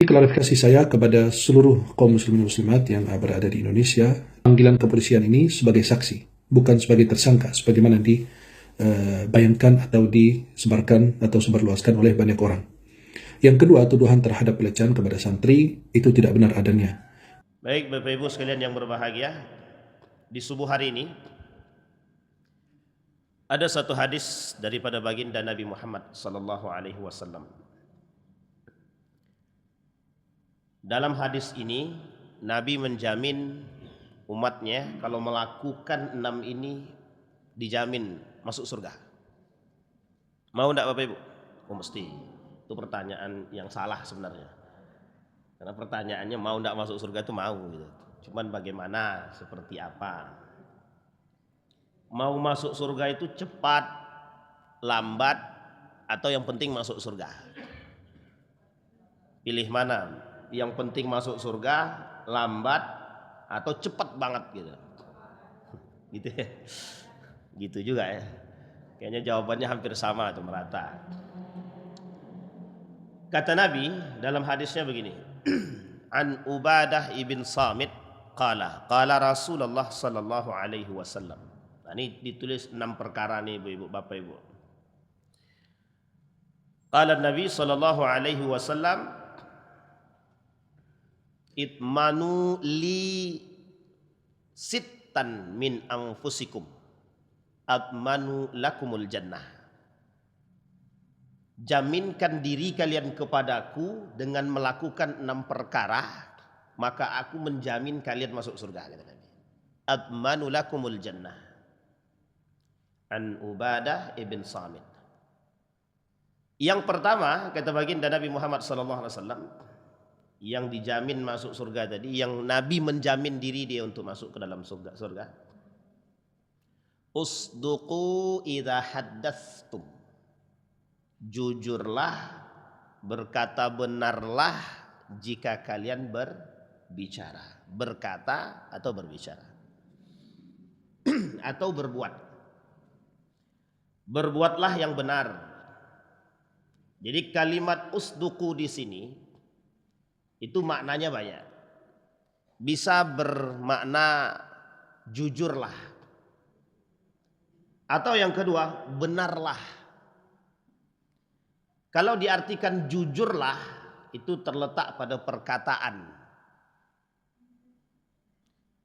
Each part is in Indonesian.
Klarifikasi saya kepada seluruh kaum muslimin muslimat yang berada di Indonesia, panggilan kepolisian ini sebagai saksi, bukan sebagai tersangka sebagaimana dibayangkan atau disebarkan atau sebarluaskan oleh banyak orang. Yang kedua, tuduhan terhadap pelecehan kepada santri itu tidak benar adanya. Baik Bapak Ibu sekalian yang berbahagia, di subuh hari ini ada satu hadis daripada baginda Nabi Muhammad sallallahu alaihi wasallam. Dalam hadis ini Nabi menjamin umatnya kalau melakukan 6 ini dijamin masuk surga. Mau enggak Bapak Ibu? Oh mesti. Itu pertanyaan yang salah sebenarnya. Karena pertanyaannya mau enggak masuk surga itu mau gitu. Cuman bagaimana, seperti apa? Mau masuk surga itu cepat, lambat, atau yang penting masuk surga? Pilih mana? Yang penting masuk surga, lambat, atau cepat banget gitu? Gitu ya. Gitu juga ya. Kayaknya jawabannya hampir sama atau merata. Kata Nabi dalam hadisnya begini. An Ubadah ibn Samit qala Rasulullah sallallahu alaihi wasallam. Nah, ini ditulis 6 perkara nih Ibu-ibu, Bapak Ibu. Qala Nabi sallallahu alaihi wasallam, itmanu li sittan min anfusikum atmanu lakumul jannah. Jaminkan diri kalian kepadaku dengan melakukan 6 perkara, maka aku menjamin kalian masuk surga, kata Nabi. Atmanu lakumul jannah. An Ubadah ibn Samit. Yang pertama, kata baginda Nabi Muhammad SAW, yang dijamin masuk surga tadi, yang Nabi menjamin diri dia untuk masuk ke dalam surga. Usduqu idza haddatstum. Jujurlah, berkata benarlah jika kalian berbicara. Berkata atau berbicara. Atau berbuat. Berbuatlah yang benar. Jadi kalimat usduqu di sini itu maknanya banyak. Bisa bermakna jujurlah. Atau yang kedua, benarlah. Kalau diartikan jujurlah, itu terletak pada perkataan.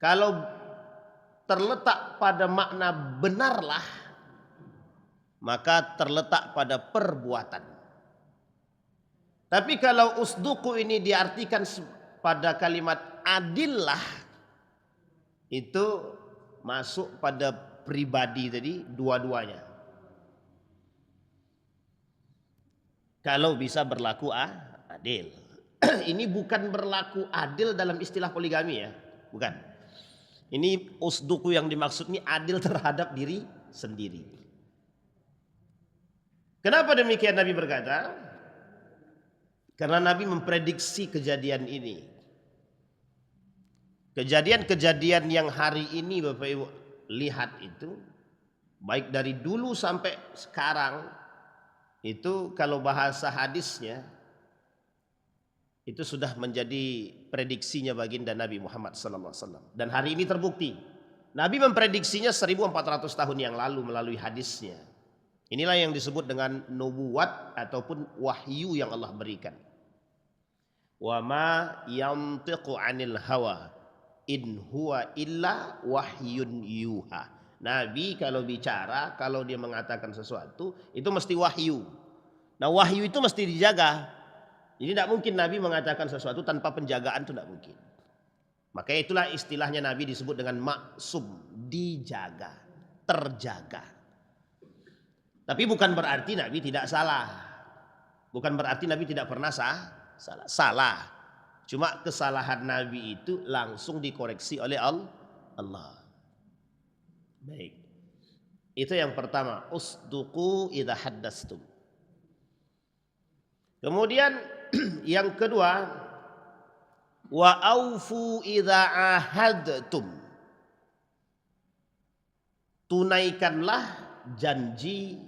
Kalau terletak pada makna benarlah, maka terletak pada perbuatan. Tapi kalau usduku ini diartikan pada kalimat adillah, itu masuk pada pribadi tadi dua-duanya. Kalau bisa berlaku adil. Ini bukan berlaku adil dalam istilah poligami ya, bukan. Ini usduku yang dimaksud ini adil terhadap diri sendiri. Kenapa demikian Nabi berkata? Karena Nabi memprediksi kejadian ini. Kejadian-kejadian yang hari ini Bapak Ibu lihat itu, baik dari dulu sampai sekarang, itu kalau bahasa hadisnya itu sudah menjadi prediksinya baginda Nabi Muhammad SAW. Dan hari ini terbukti. Nabi memprediksinya 1400 tahun yang lalu melalui hadisnya. Inilah yang disebut dengan nubuat ataupun wahyu yang Allah berikan. Wa ma yantiqu 'anil hawa in huwa illa wahyun yuha. Nabi kalau bicara, kalau dia mengatakan sesuatu, itu mesti wahyu. Nah wahyu itu mesti dijaga. Jadi tidak mungkin Nabi mengatakan sesuatu tanpa penjagaan, itu tidak mungkin. Makanya itulah istilahnya Nabi disebut dengan maksum, dijaga, terjaga. Tapi bukan berarti Nabi tidak salah. Bukan berarti Nabi tidak pernah salah. Salah. Cuma kesalahan Nabi itu langsung dikoreksi oleh Allah. Baik. Itu yang pertama, usduqu idza haddatstum. Kemudian yang kedua, wa aufu idza ahadtum. Tunaikanlah janji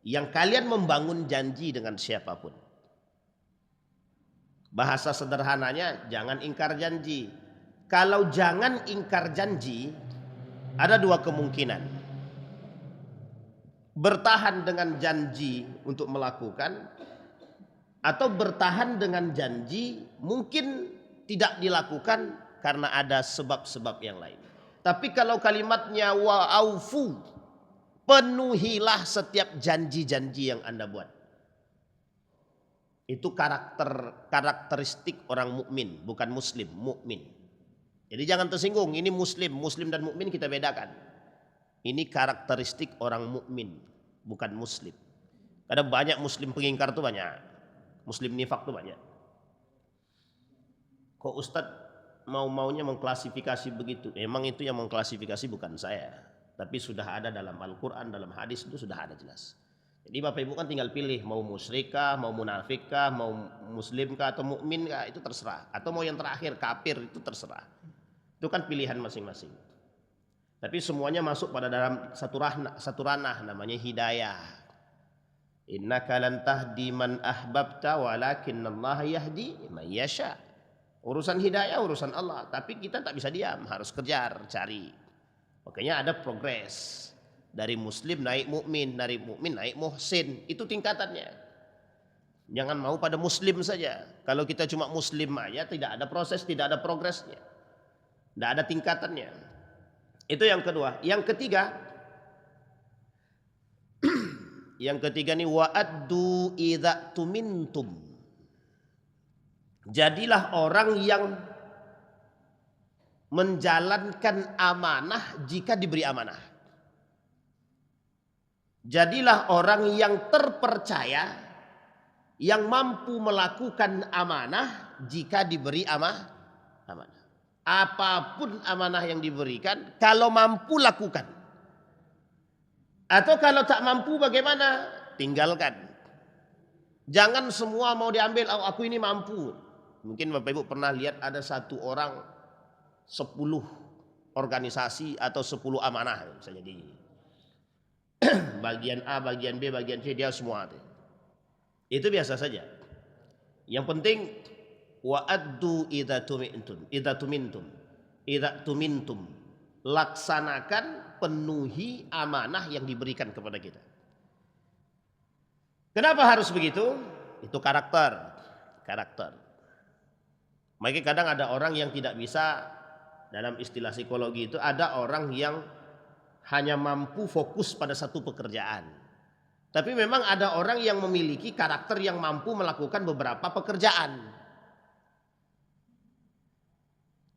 yang kalian membangun janji dengan siapapun. Bahasa sederhananya jangan ingkar janji. Kalau jangan ingkar janji, ada dua kemungkinan. Bertahan dengan janji untuk melakukan, atau bertahan dengan janji mungkin tidak dilakukan karena ada sebab-sebab yang lain. Tapi kalau kalimatnya wa'aufu, penuhilah setiap janji-janji yang Anda buat. Itu karakteristik orang mukmin, bukan muslim, mukmin. Jadi jangan tersinggung, ini muslim dan mukmin kita bedakan. Ini karakteristik orang mukmin, bukan muslim. Ada banyak muslim pengingkar tuh banyak. Muslim nifak tuh banyak. Kok Ustadz maunya mengklasifikasi begitu? Emang itu yang mengklasifikasi bukan saya. Tapi sudah ada dalam Al-Quran, dalam hadis itu sudah ada jelas. Jadi Bapak Ibu kan tinggal pilih mau musyrikah, mau munafikkah, mau muslimkah atau mukminkah, itu terserah. Atau mau yang terakhir kafir, itu terserah. Itu kan pilihan masing-masing. Tapi semuanya masuk pada dalam satu ranah namanya hidayah. Innaka lan tahdi man ahbabta walakinnallaha yahdi man yasha. Urusan hidayah urusan Allah, tapi kita tak bisa diam, harus kejar, cari. Makanya ada progres. Dari muslim naik mukmin, dari mukmin naik muhsin, itu tingkatannya. Jangan mau pada muslim saja. Kalau kita cuma muslim aja tidak ada proses, tidak ada progresnya. Tidak ada tingkatannya. Itu yang kedua. Yang ketiga, nih wa'addu idza tumintum. Jadilah orang yang menjalankan amanah jika diberi amanah. Jadilah orang yang terpercaya, yang mampu melakukan amanah jika diberi amanah. Apapun amanah yang diberikan, kalau mampu lakukan. Atau kalau tak mampu bagaimana? Tinggalkan. Jangan semua mau diambil, oh, aku ini mampu. Mungkin Bapak Ibu pernah lihat ada satu orang 10 organisasi atau 10 amanah bisa jadi. Bagian A, bagian B, bagian C, dia semua. Itu biasa saja. Yang penting wa'addu idza tumintum. Laksanakan, penuhi amanah yang diberikan kepada kita. Kenapa harus begitu? Itu karakter. Makanya kadang ada orang yang tidak bisa, dalam istilah psikologi itu ada orang yang hanya mampu fokus pada satu pekerjaan. Tapi memang ada orang yang memiliki karakter yang mampu melakukan beberapa pekerjaan.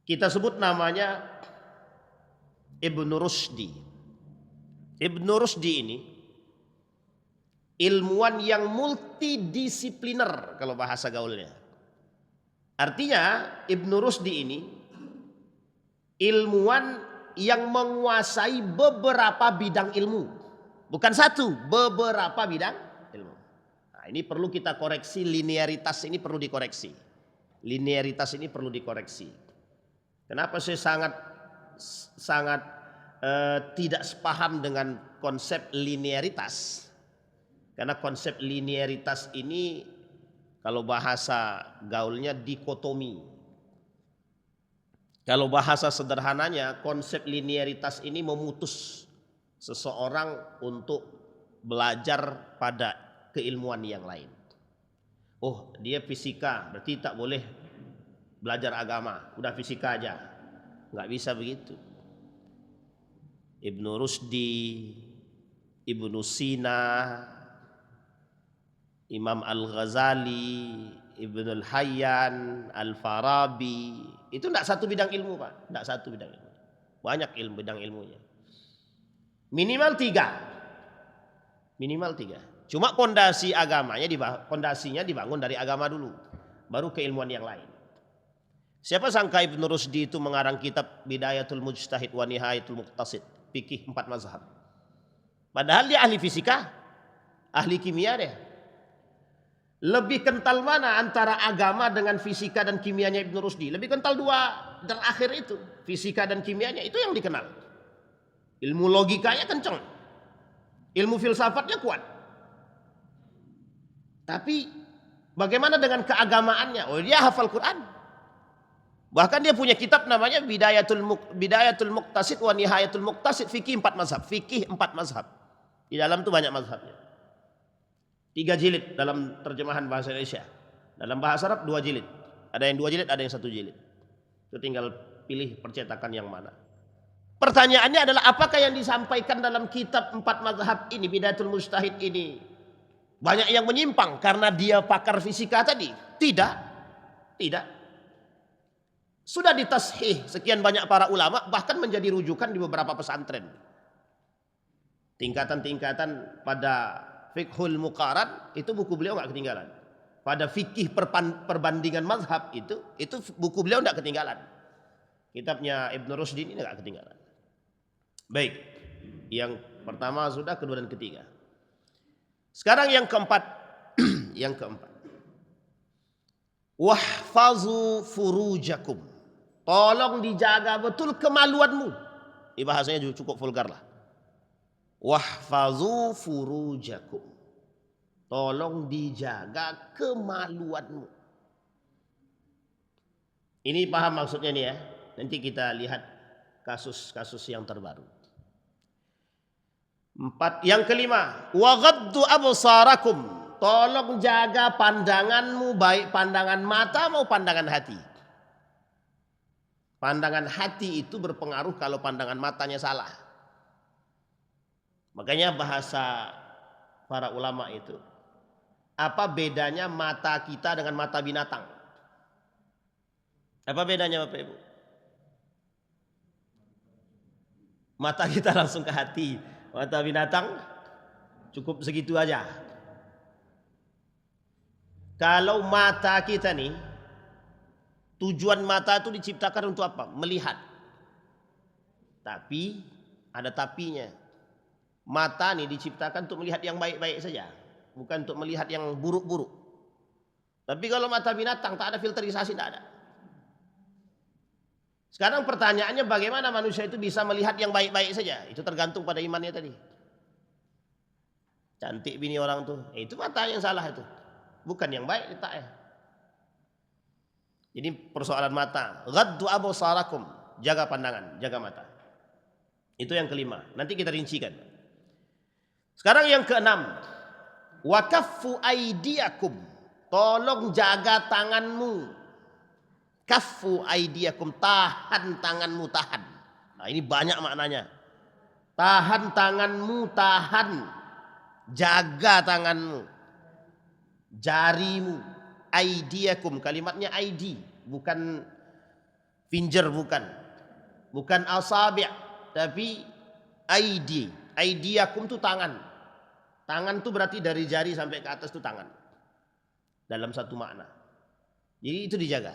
Kita sebut namanya Ibnu Rushdi. Ibnu Rushdi ini ilmuwan yang multidisipliner kalau bahasa gaulnya. Artinya Ibnu Rushdi ini ilmuwan yang menguasai beberapa bidang ilmu. Bukan satu, beberapa bidang ilmu. Nah, ini perlu kita koreksi, linearitas ini perlu dikoreksi. Kenapa saya sangat tidak sepaham dengan konsep linearitas? Karena konsep linearitas ini kalau bahasa gaulnya dikotomi. Kalau bahasa sederhananya, konsep linearitas ini memutus seseorang untuk belajar pada keilmuan yang lain. Oh, dia fisika, berarti tak boleh belajar agama, udah fisika aja. Nggak bisa begitu. Ibnu Rushdi, Ibnu Sina, Imam Al-Ghazali, Ibnu Al-Hayyan, Al-Farabi, itu tidak satu bidang ilmu, Pak. Tidak satu bidang ilmu. Banyak bidang ilmunya. Minimal 3. Cuma pondasinya dibangun dari agama dulu, baru keilmuan yang lain. Siapa sangka Ibnu Rushdi itu mengarang kitab Bidayatul Mujtahid wa Nihayatul Muqtasid, fikih 4 mazhab. Padahal dia ahli fisika, ahli kimia deh. Lebih kental mana antara agama dengan fisika dan kimianya Ibnu Rushdi? Lebih kental 2 terakhir itu, fisika dan kimianya, itu yang dikenal. Ilmu logikanya kenceng, ilmu filsafatnya kuat. Tapi Bagaimana dengan keagamaannya? Oh, dia hafal Quran. Bahkan dia punya kitab namanya Bidayatul Muqtasid wa Nihayatul Muqtasid, fikih 4 mazhab. Fikih 4 mazhab. Di dalam itu banyak mazhabnya. 3 jilid dalam terjemahan bahasa Indonesia. Dalam bahasa Arab 2 jilid. Ada yang 2 jilid, ada yang 1 jilid. Itu tinggal pilih percetakan yang mana. Pertanyaannya adalah apakah yang disampaikan dalam kitab 4 mazhab ini, Bidayatul Mujtahid ini, banyak yang menyimpang karena dia pakar fisika tadi? Tidak. Tidak. Sudah ditashih sekian banyak para ulama, bahkan menjadi rujukan di beberapa pesantren. Tingkatan-tingkatan pada fiqhul muqaran itu buku beliau nggak ketinggalan. Pada fikih perbandingan mazhab itu buku beliau nggak ketinggalan. Kitabnya Ibn Rushdin ini nggak ketinggalan. Baik, yang pertama sudah, kedua dan ketiga. Sekarang yang keempat, wahfazu furujakum. Tolong dijaga betul kemaluanmu. Ini bahasanya juga cukup vulgar lah. Wahfazu furujakum. Tolong dijaga kemaluanmu. Ini paham maksudnya nih ya. Nanti kita lihat kasus-kasus yang terbaru. Yang kelima, waghaddu absarakum. Tolong jaga pandanganmu, baik pandangan mata mau pandangan hati. Pandangan hati itu berpengaruh kalau pandangan matanya salah. Makanya bahasa para ulama itu, apa bedanya mata kita dengan mata binatang? Apa bedanya Bapak Ibu? Mata kita langsung ke hati. Mata binatang cukup segitu aja. Kalau mata kita nih, tujuan mata itu diciptakan untuk apa? Melihat. Tapi ada tapinya. Mata nih diciptakan untuk melihat yang baik-baik saja, bukan untuk melihat yang buruk-buruk. Tapi kalau mata binatang tak ada filterisasi, tak ada. Sekarang pertanyaannya bagaimana manusia itu bisa melihat yang baik-baik saja? Itu tergantung pada imannya tadi. Cantik bini orang tuh, itu mata yang salah itu. Bukan yang baik, tak ya. Jadi persoalan mata. Ghaddu absarakum, jaga pandangan, jaga mata. Itu yang kelima. Nanti kita rincikan. Sekarang yang keenam. Wa kaffu aidiakum. Tolong jaga tanganmu. Kaffu aidiakum, tahan tanganmu, tahan. Nah, ini banyak maknanya. Tahan tanganmu, tahan. Jaga tanganmu. Jarimu. Aidiakum, kalimatnya aidi, bukan finger, bukan asabi', tapi aidi. Aidiakum itu tangan. Tangan itu berarti dari jari sampai ke atas itu tangan. Dalam satu makna. Jadi itu dijaga.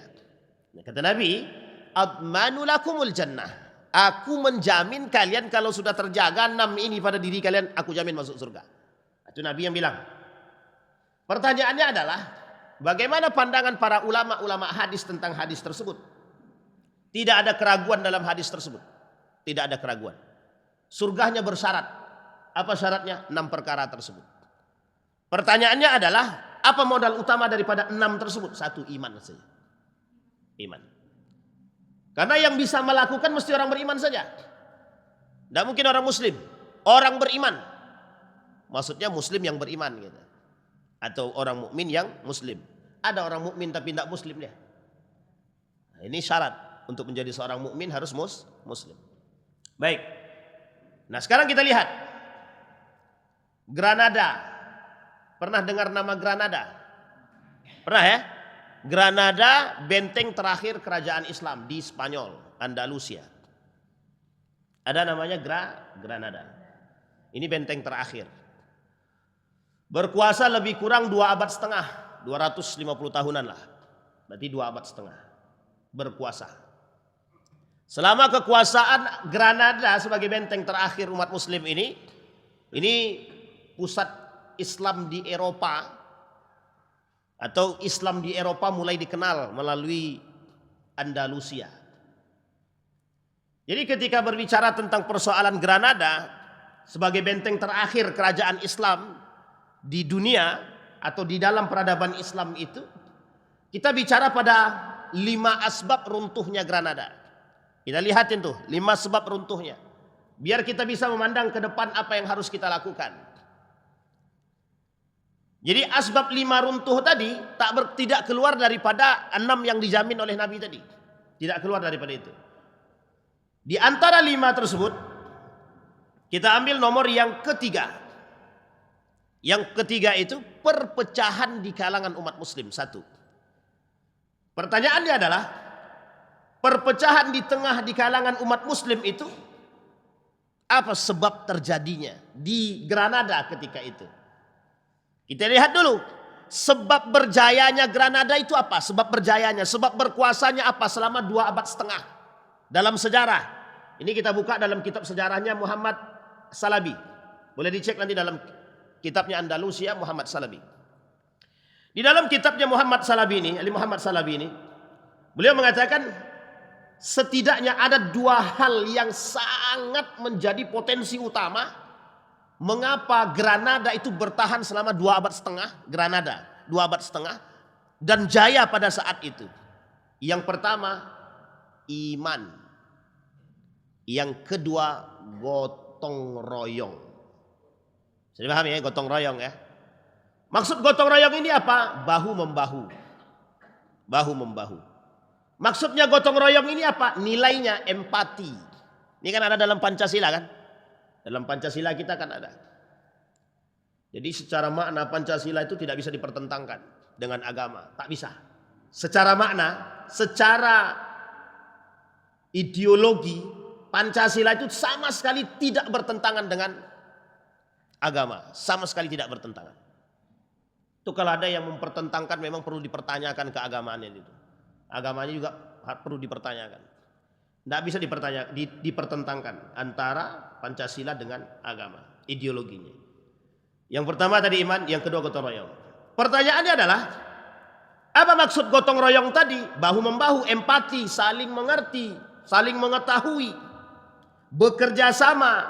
Kata Nabi, admanu lakumul jannah. Aku menjamin kalian kalau sudah terjaga 6 ini pada diri kalian, aku jamin masuk surga. Itu Nabi yang bilang. Pertanyaannya adalah, bagaimana pandangan para ulama-ulama hadis tentang hadis tersebut? Tidak ada keraguan dalam hadis tersebut. Tidak ada keraguan. Surganya bersyarat. Apa syaratnya? 6 perkara tersebut. Pertanyaannya adalah, apa modal utama daripada 6 tersebut? 1, iman saja. Iman. Karena yang bisa melakukan mesti orang beriman saja. Tidak mungkin orang muslim. Orang beriman. Maksudnya muslim yang beriman gitu. Atau orang mukmin yang muslim. Ada orang mukmin tapi tidak muslim dia. Nah, ini syarat untuk menjadi seorang mukmin harus muslim. Baik. Nah, sekarang kita lihat Granada. Pernah dengar nama Granada? Pernah ya? Granada benteng terakhir kerajaan Islam di Spanyol, Andalusia. Ada namanya Granada. Ini benteng terakhir. Berkuasa lebih kurang 2 abad setengah, 250 tahunan lah. Berarti 2 abad setengah. Berkuasa. Selama kekuasaan Granada sebagai benteng terakhir umat muslim ini pusat Islam di Eropa, atau Islam di Eropa mulai dikenal melalui Andalusia. Jadi ketika berbicara tentang persoalan Granada sebagai benteng terakhir kerajaan Islam di dunia, atau di dalam peradaban Islam itu kita bicara pada 5 asbab runtuhnya Granada. Kita lihatin tuh 5 sebab runtuhnya. Biar kita bisa memandang ke depan apa yang harus kita lakukan. Jadi asbab 5 runtuh tadi tidak keluar daripada 6 yang dijamin oleh Nabi tadi. Tidak keluar daripada itu. Di antara 5 tersebut kita ambil nomor yang ketiga. Yang ketiga itu perpecahan di kalangan umat muslim. 1. Pertanyaannya adalah perpecahan di tengah di kalangan umat muslim itu apa sebab terjadinya di Granada ketika itu? Kita lihat dulu sebab berjayanya Granada itu apa? Sebab berjayanya, sebab berkuasanya apa selama 2 abad setengah dalam sejarah. Ini kita buka dalam kitab sejarahnya Muhammad Salabi. Boleh dicek nanti dalam kitabnya Andalusia Muhammad Salabi. Di dalam kitabnya Muhammad Salabi ini, beliau mengatakan setidaknya ada 2 hal yang sangat menjadi potensi utama mengapa Granada itu bertahan selama 2 abad setengah, Granada 2 abad setengah dan jaya pada saat itu. Yang pertama iman. Yang kedua gotong royong. Sudah paham ya gotong royong ya? Maksud gotong royong ini apa? Bahu membahu. Bahu membahu. Maksudnya gotong royong ini apa? Nilainya empati. Ini kan ada dalam Pancasila kan? Dalam Pancasila kita kan ada. Jadi secara makna Pancasila itu tidak bisa dipertentangkan dengan agama. Tak bisa. Secara makna, secara ideologi, Pancasila itu sama sekali tidak bertentangan dengan agama. Sama sekali tidak bertentangan. Itu kalau ada yang mempertentangkan memang perlu dipertanyakan keagamaannya itu. Agamanya juga perlu dipertanyakan. Tidak bisa dipertentangkan antara Pancasila dengan agama, ideologinya. Yang pertama tadi iman, yang kedua gotong royong. Pertanyaannya adalah, apa maksud gotong royong tadi? Bahu membahu, empati, saling mengerti, saling mengetahui, bekerja sama,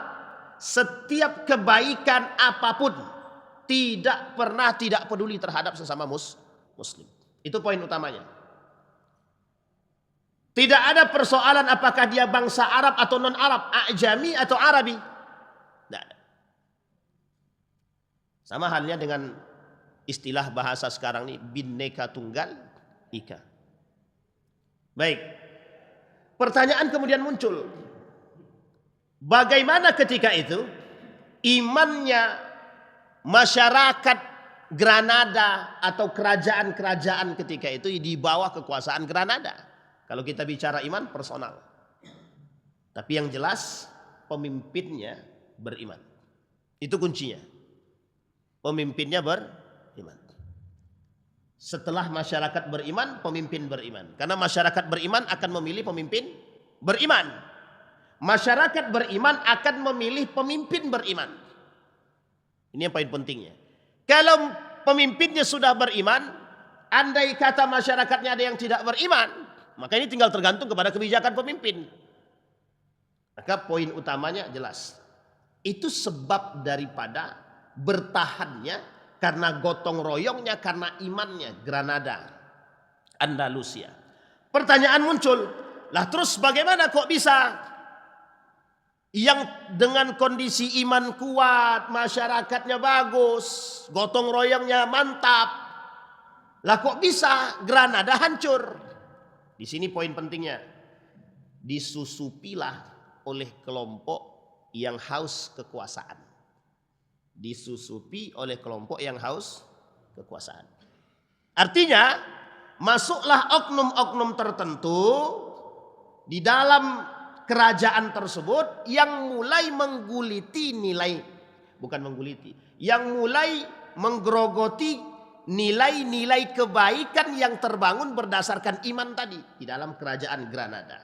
setiap kebaikan apapun, tidak pernah tidak peduli terhadap sesama muslim. Itu poin utamanya. Tidak ada persoalan apakah dia bangsa Arab atau non-Arab, Ajami atau Arabi. Tidak ada. Sama halnya dengan istilah bahasa sekarang ini, Bhinneka Tunggal Ika. Baik. Pertanyaan kemudian muncul. Bagaimana ketika itu imannya masyarakat Granada atau kerajaan-kerajaan ketika itu di bawah kekuasaan Granada? Kalau kita bicara iman personal. Tapi yang jelas pemimpinnya beriman. Itu kuncinya. Pemimpinnya beriman. Setelah masyarakat beriman, pemimpin beriman. Karena masyarakat beriman akan memilih pemimpin beriman. Masyarakat beriman akan memilih pemimpin beriman. Ini yang poin pentingnya. Kalau pemimpinnya sudah beriman, andai kata masyarakatnya ada yang tidak beriman, maka ini tinggal tergantung kepada kebijakan pemimpin. Maka poin utamanya jelas. Itu sebab daripada bertahannya karena gotong royongnya, karena imannya Granada, Andalusia. Pertanyaan muncul, lah terus bagaimana kok bisa yang dengan kondisi iman kuat, masyarakatnya bagus, gotong royongnya mantap, lah kok bisa Granada hancur? Di sini poin pentingnya, disusupilah oleh kelompok yang haus kekuasaan. Disusupi oleh kelompok yang haus kekuasaan. Artinya, masuklah oknum-oknum tertentu di dalam kerajaan tersebut yang mulai mengguliti nilai, bukan mengguliti, yang mulai menggerogoti nilai-nilai kebaikan yang terbangun berdasarkan iman tadi di dalam kerajaan Granada.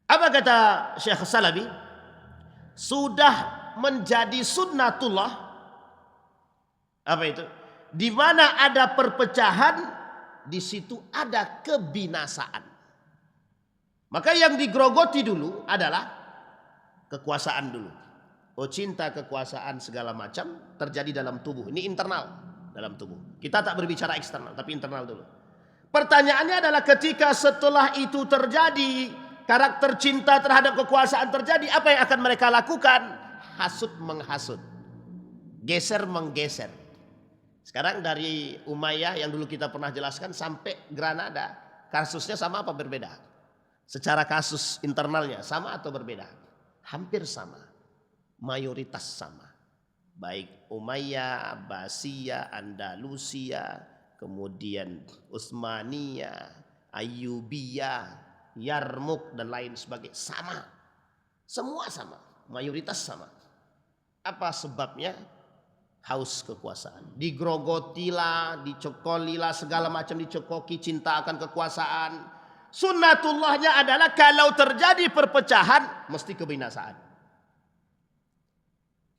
Apa kata Syekh Salabi? Sudah menjadi sunnatullah. Apa itu? Di mana ada perpecahan, di situ ada kebinasaan. Maka yang digrogoti dulu adalah kekuasaan dulu. Oh, cinta kekuasaan segala macam terjadi dalam tubuh. Ini internal. dalam tubuh. Kita tak berbicara eksternal, tapi internal dulu. Pertanyaannya adalah ketika setelah itu terjadi, karakter cinta terhadap kekuasaan terjadi, apa yang akan mereka lakukan? Hasud menghasut, geser menggeser. Sekarang dari Umayyah yang dulu kita pernah jelaskan sampai Granada, kasusnya sama apa berbeda? Secara kasus internalnya sama atau berbeda? Hampir sama, mayoritas sama. Baik Umayyah, Abbasiyah, Andalusia, kemudian Utsmaniyah, Ayyubiyah, Yarmuk dan lain sebagainya, sama. Semua sama, mayoritas sama. Apa sebabnya? Haus kekuasaan. Digrogotilah, dicokolilah, segala macam dicokoki, cinta akan kekuasaan. Sunnatullahnya adalah kalau terjadi perpecahan, mesti kebinasaan.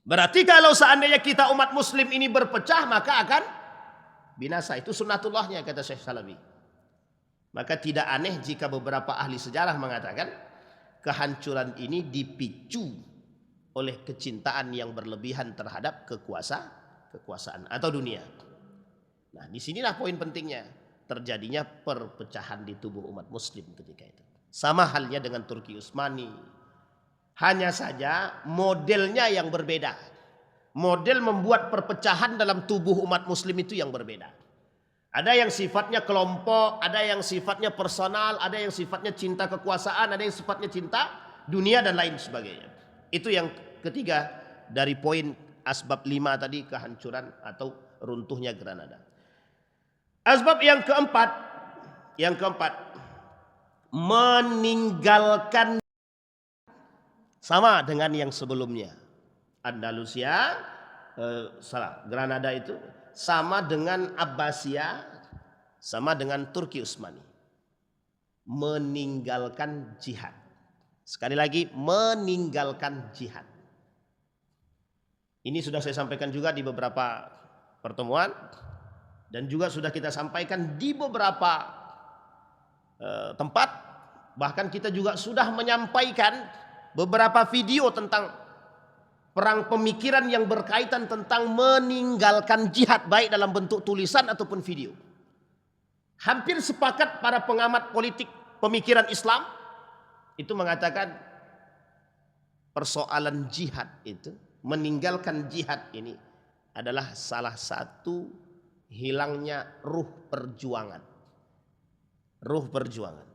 Berarti kalau seandainya kita umat muslim ini berpecah, maka akan binasa. Itu sunnatullahnya, kata Syekh Salabi. Maka tidak aneh jika beberapa ahli sejarah mengatakan kehancuran ini dipicu oleh kecintaan yang berlebihan terhadap kekuasaan atau dunia. Nah, disinilah poin pentingnya, terjadinya perpecahan di tubuh umat muslim ketika itu. Sama halnya dengan Turki Utsmani. Hanya saja modelnya yang berbeda. Model membuat perpecahan dalam tubuh umat muslim itu yang berbeda. Ada yang sifatnya kelompok, ada yang sifatnya personal, ada yang sifatnya cinta kekuasaan, ada yang sifatnya cinta dunia dan lain sebagainya. Itu yang ketiga dari poin asbab 5 tadi, kehancuran atau runtuhnya Granada. Asbab yang keempat, meninggalkan, sama dengan yang sebelumnya. Andalusia, Granada itu sama dengan Abbasiyah, sama dengan Turki Utsmani. Meninggalkan jihad. Sekali lagi, meninggalkan jihad. Ini sudah saya sampaikan juga di beberapa pertemuan dan juga sudah kita sampaikan di beberapa tempat. Bahkan kita juga sudah menyampaikan beberapa video tentang perang pemikiran yang berkaitan tentang meninggalkan jihad, baik dalam bentuk tulisan ataupun video. Hampir sepakat para pengamat politik pemikiran Islam itu mengatakan persoalan jihad itu, meninggalkan jihad ini adalah salah satu hilangnya ruh perjuangan. Ruh perjuangan.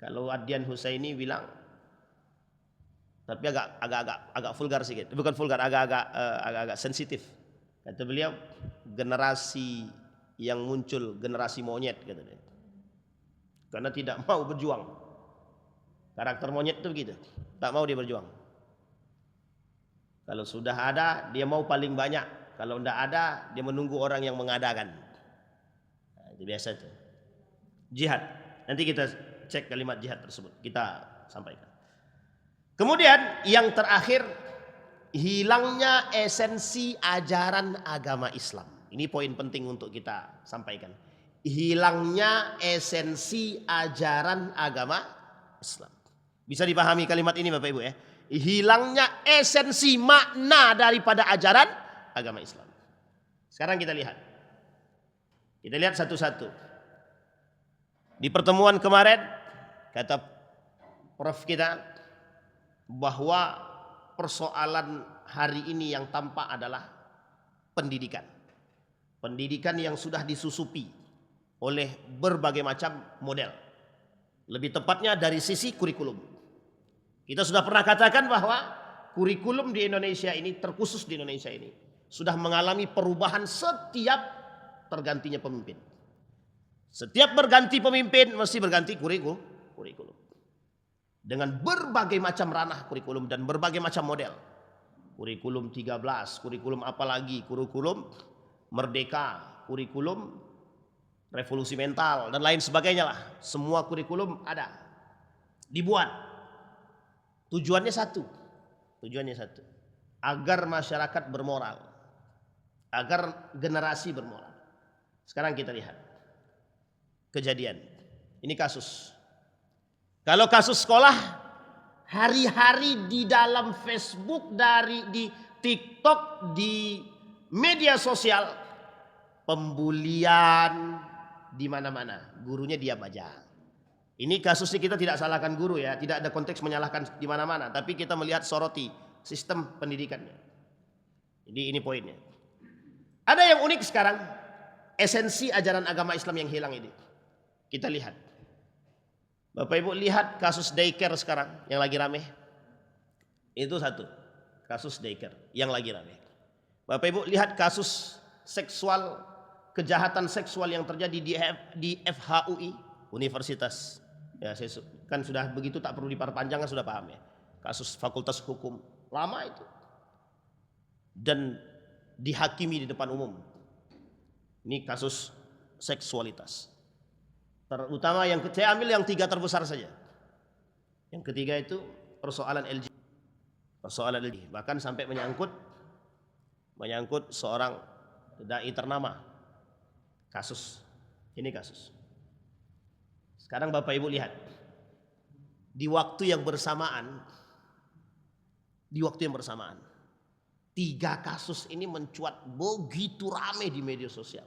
Kalau Adyan Husaini bilang, tapi agak vulgar sedikit, bukan vulgar, agak sensitif. Kata beliau, generasi yang muncul generasi monyet, kata dia. Karena tidak mau berjuang. Karakter monyet itu begitu, tak mau dia berjuang. Kalau sudah ada, dia mau paling banyak. Kalau tidak ada, dia menunggu orang yang mengadakan. Nah, itu biasa itu. Jihad. Nanti kita cek kalimat jihad tersebut, kita sampaikan. Kemudian yang terakhir, hilangnya esensi ajaran agama Islam. Ini poin penting untuk kita sampaikan. Hilangnya esensi ajaran agama Islam. Bisa dipahami kalimat ini Bapak Ibu ya? Hilangnya esensi makna daripada ajaran agama Islam. Sekarang kita lihat. Kita lihat satu-satu. Di pertemuan kemarin kata Prof kita bahwa persoalan hari ini yang tampak adalah pendidikan. Pendidikan yang sudah disusupi oleh berbagai macam model. Lebih tepatnya dari sisi kurikulum. Kita sudah pernah katakan bahwa kurikulum di Indonesia ini, terkhusus di Indonesia ini, sudah mengalami perubahan setiap tergantinya pemimpin. Setiap berganti pemimpin mesti berganti kurikulum. Dengan berbagai macam ranah kurikulum dan berbagai macam model. Kurikulum 13, kurikulum apalagi, kurikulum merdeka, kurikulum revolusi mental dan lain sebagainya lah. Semua kurikulum ada. Dibuat. Tujuannya satu. Agar masyarakat bermoral. Agar generasi bermoral. Sekarang kita lihat. Kejadian. Ini kasus. Kalau kasus sekolah, hari-hari di dalam Facebook, di TikTok, di media sosial, pembulian di mana-mana. Gurunya diam aja. Ini kasusnya kita tidak salahkan guru ya, tidak ada konteks menyalahkan di mana-mana, tapi kita melihat soroti sistem pendidikannya. Jadi ini poinnya. Ada yang unik sekarang, esensi ajaran agama Islam yang hilang ini. Kita lihat. Bapak Ibu lihat kasus daycare sekarang yang lagi rame. Itu satu, kasus daycare yang lagi rame. Bapak Ibu lihat kasus seksual, kejahatan seksual yang terjadi di FHUI, Universitas. Ya, saya kan sudah begitu tak perlu diperpanjang, kan sudah paham ya. Kasus Fakultas Hukum lama itu. Dan dihakimi di depan umum. Ini kasus seksualitas. Terutama yang saya ambil yang 3 terbesar saja. Yang ketiga itu persoalan LGBT. Persoalan LGBT. Bahkan sampai menyangkut seorang dai ternama. Kasus. Ini kasus. Sekarang Bapak Ibu lihat. Di waktu yang bersamaan. 3 kasus ini mencuat begitu rame di media sosial.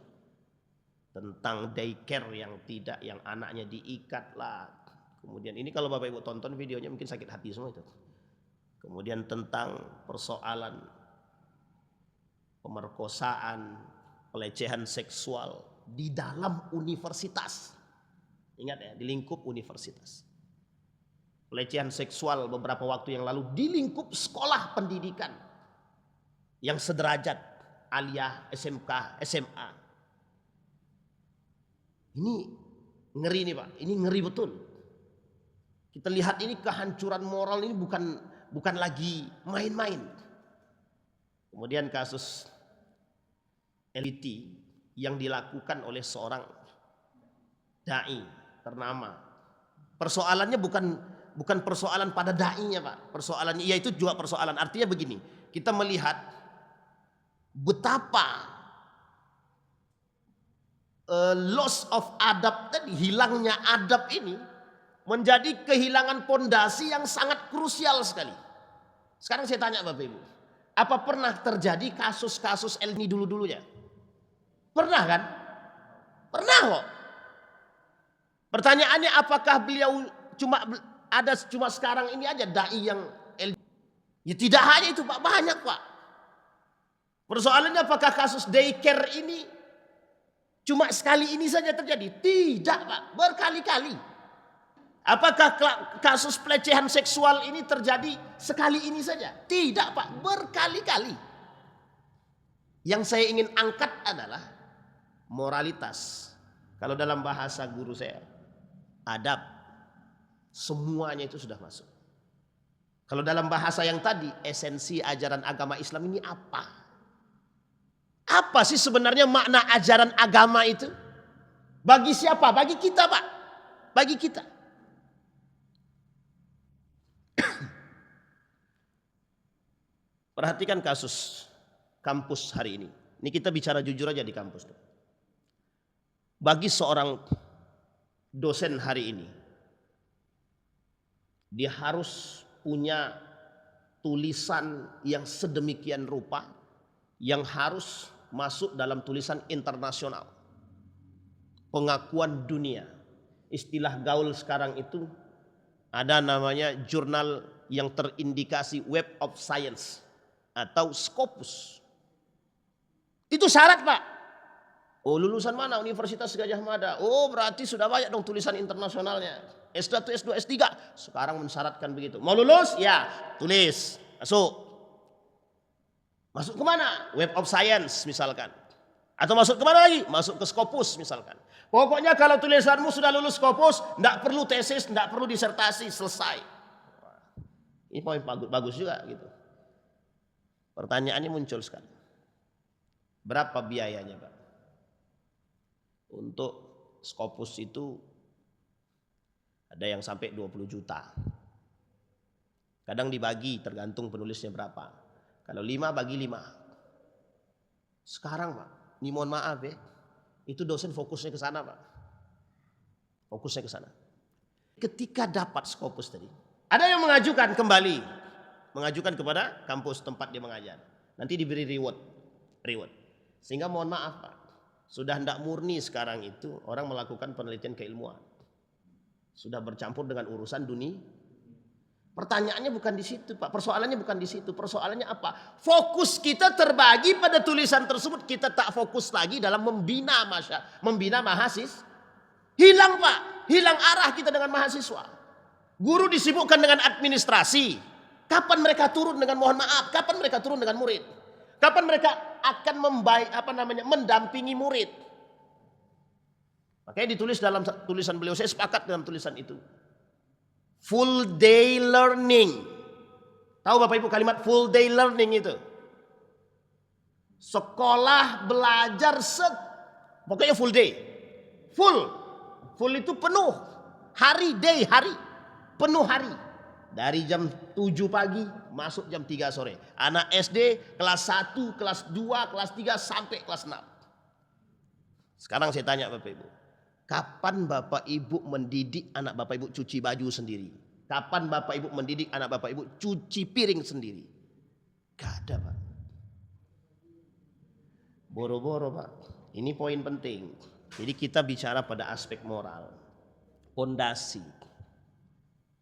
Tentang daycare yang anaknya diikat lah. Kemudian ini kalau Bapak Ibu tonton videonya mungkin sakit hati semua itu. Kemudian tentang persoalan pemerkosaan, pelecehan seksual di dalam universitas. Ingat ya, di lingkup universitas. Pelecehan seksual beberapa waktu yang lalu di lingkup sekolah pendidikan yang sederajat, aliyah, SMK, SMA. Ini ngeri nih Pak, ini ngeri betul. Kita lihat ini kehancuran moral ini bukan lagi main-main. Kemudian kasus LGBT yang dilakukan oleh seorang dai ternama. Persoalannya bukan persoalan pada dai-nya Pak. Persoalannya yaitu juga persoalan. Artinya begini, kita melihat betapa loss of adab tadi, hilangnya adab ini menjadi kehilangan pondasi yang sangat krusial sekali. Sekarang saya tanya Bapak Ibu, apa pernah terjadi kasus-kasus ini dulu-dulunya? Pernah kan? Pernah kok. Pertanyaannya apakah beliau cuma sekarang ini aja dai yang ya tidak hanya itu Pak, banyak Pak. Persoalannya apakah kasus daycare ini cuma sekali ini saja terjadi? Tidak Pak, berkali-kali. Apakah kasus pelecehan seksual ini terjadi sekali ini saja? Tidak Pak, berkali-kali. Yang saya ingin angkat adalah moralitas. Kalau dalam bahasa guru saya, adab. Semuanya itu sudah masuk. Kalau dalam bahasa yang tadi, esensi ajaran agama Islam ini apa? Apa sih sebenarnya makna ajaran agama itu? Bagi siapa? Bagi kita Pak. Bagi kita. Perhatikan kasus kampus hari ini. Ini kita bicara jujur aja di kampus. Bagi seorang dosen hari ini, dia harus punya tulisan yang sedemikian rupa yang harus masuk dalam tulisan internasional. Pengakuan dunia. Istilah gaul sekarang itu ada namanya jurnal yang terindikasi Web of Science atau Scopus. Itu syarat Pak. Oh lulusan mana? Universitas Gajah Mada. Oh berarti sudah banyak dong tulisan internasionalnya. S1, S2, S3. Sekarang mensyaratkan begitu. Mau lulus? Ya tulis. Masuk. Masuk kemana? Web of Science misalkan. Atau masuk kemana lagi? Masuk ke Scopus misalkan. Pokoknya kalau tulisanmu sudah lulus Scopus, tidak perlu tesis, tidak perlu disertasi, selesai. Ini poin bagus juga gitu. Pertanyaannya muncul sekali. Berapa biayanya Pak? Untuk Scopus itu ada yang sampai 20 juta. Kadang dibagi tergantung penulisnya berapa. Kalau 5 bagi 5. Sekarang Pak, ini mohon maaf ya, itu dosen fokusnya ke sana Pak. Fokusnya ke sana. Ketika dapat Scopus tadi, ada yang mengajukan kembali. Mengajukan kepada kampus tempat dia mengajar. Nanti diberi reward. Sehingga mohon maaf Pak, Sudah tidak murni sekarang itu orang melakukan penelitian keilmuan. Sudah bercampur dengan urusan dunia. Pertanyaannya bukan di situ, Pak. Persoalannya bukan di situ. Persoalannya apa? Fokus kita terbagi pada tulisan tersebut. Kita tak fokus lagi dalam membina mahasiswa. Hilang, Pak. Hilang arah kita dengan mahasiswa. Guru disibukkan dengan administrasi. Kapan mereka turun dengan mohon maaf? Kapan mereka turun dengan murid? Kapan mereka akan mendampingi murid? Makanya ditulis dalam tulisan beliau, saya sepakat dalam tulisan itu. Full day learning. Tahu Bapak Ibu kalimat full day learning itu? Sekolah belajar pokoknya full day. Full itu penuh. Hari, penuh hari. Dari jam 7 pagi masuk jam 3 sore. Anak SD kelas 1, kelas 2, kelas 3 sampai kelas 6. Sekarang saya tanya Bapak Ibu. Kapan Bapak Ibu mendidik anak Bapak Ibu cuci baju sendiri? Kapan Bapak Ibu mendidik anak Bapak Ibu cuci piring sendiri? Gak ada, Pak. Boro-boro, Pak. Ini poin penting. Jadi kita bicara pada aspek moral. Pondasi.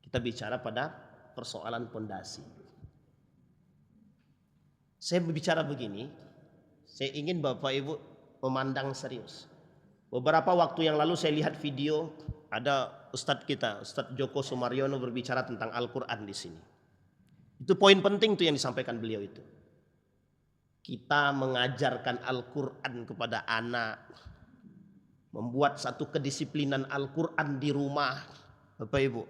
Kita bicara pada persoalan pondasi. Saya berbicara begini, saya ingin Bapak Ibu memandang serius. Beberapa waktu yang lalu saya lihat video ada Ustadz kita, Ustadz Joko Sumaryono berbicara tentang Al-Quran di sini. Itu poin penting tuh yang disampaikan beliau itu. Kita mengajarkan Al-Quran kepada anak, membuat satu kedisiplinan Al-Quran di rumah, Bapak Ibu.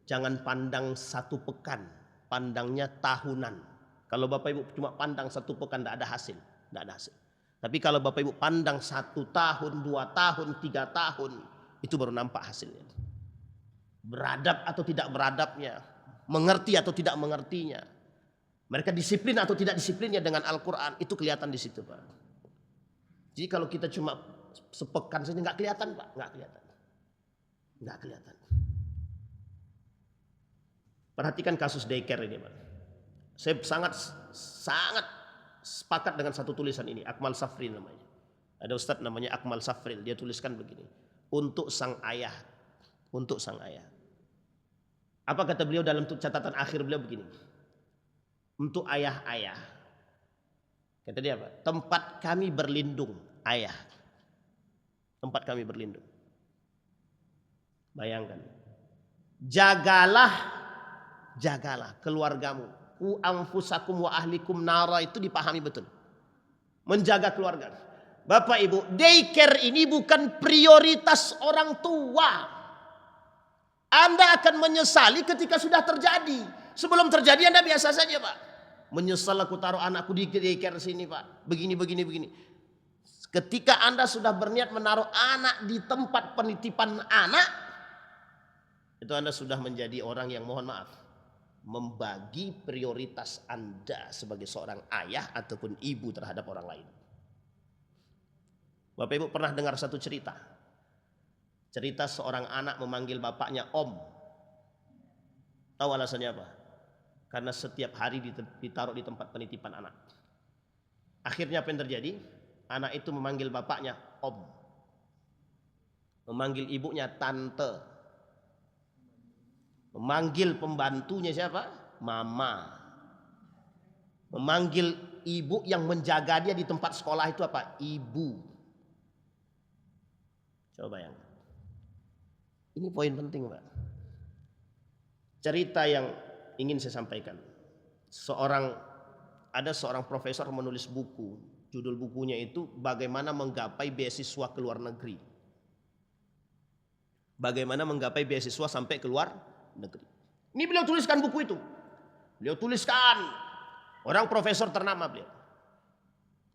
Jangan pandang 1 pekan, pandangnya tahunan. Kalau Bapak Ibu cuma pandang 1 pekan tidak ada hasil. Tapi kalau Bapak Ibu pandang 1 tahun, 2 tahun, 3 tahun, itu baru nampak hasilnya. Beradab atau tidak beradabnya, mengerti atau tidak mengertinya. Mereka disiplin atau tidak disiplinnya dengan Al-Quran, itu kelihatan di situ, Pak. Jadi kalau kita cuma sepekan saja nggak kelihatan, Pak, nggak kelihatan. Perhatikan kasus daycare ini, Pak. Saya sangat sepakat dengan satu tulisan ini, Akmal Safril namanya. Ada Ustadz namanya Akmal Safril, dia tuliskan begini. Untuk sang ayah. Apa kata beliau dalam catatan akhir beliau begini. Untuk ayah-ayah. Kata dia apa? Tempat kami berlindung, ayah. Tempat kami berlindung. Bayangkan. Jagalah keluargamu. Ku anfusakum wa ahlikum nara, itu dipahami betul. Menjaga keluarga. Bapak Ibu, daycare ini bukan prioritas orang tua. Anda akan menyesali ketika sudah terjadi. Sebelum terjadi Anda biasa saja, Pak. Menyesal aku taruh anakku di daycare sini, Pak. Begini. Ketika Anda sudah berniat menaruh anak di tempat penitipan anak, itu Anda sudah menjadi orang yang mohon maaf, membagi prioritas Anda sebagai seorang ayah ataupun ibu terhadap orang lain. Bapak Ibu pernah dengar satu cerita. Cerita seorang anak memanggil bapaknya Om. Tahu alasannya apa? Karena setiap hari ditaruh di tempat penitipan anak. Akhirnya apa yang terjadi? Anak itu memanggil bapaknya Om. Memanggil ibunya Tante. Memanggil pembantunya siapa? Mama. Memanggil ibu yang menjaga dia di tempat sekolah itu apa? Ibu. Coba bayangkan. Ini poin penting, Pak. Cerita yang ingin saya sampaikan. Ada seorang profesor menulis buku. Judul bukunya itu Bagaimana Menggapai Beasiswa ke Luar Negeri. Bagaimana menggapai beasiswa sampai ke luar negeri. Ini beliau tuliskan buku itu. Beliau tuliskan. Orang profesor ternama beliau.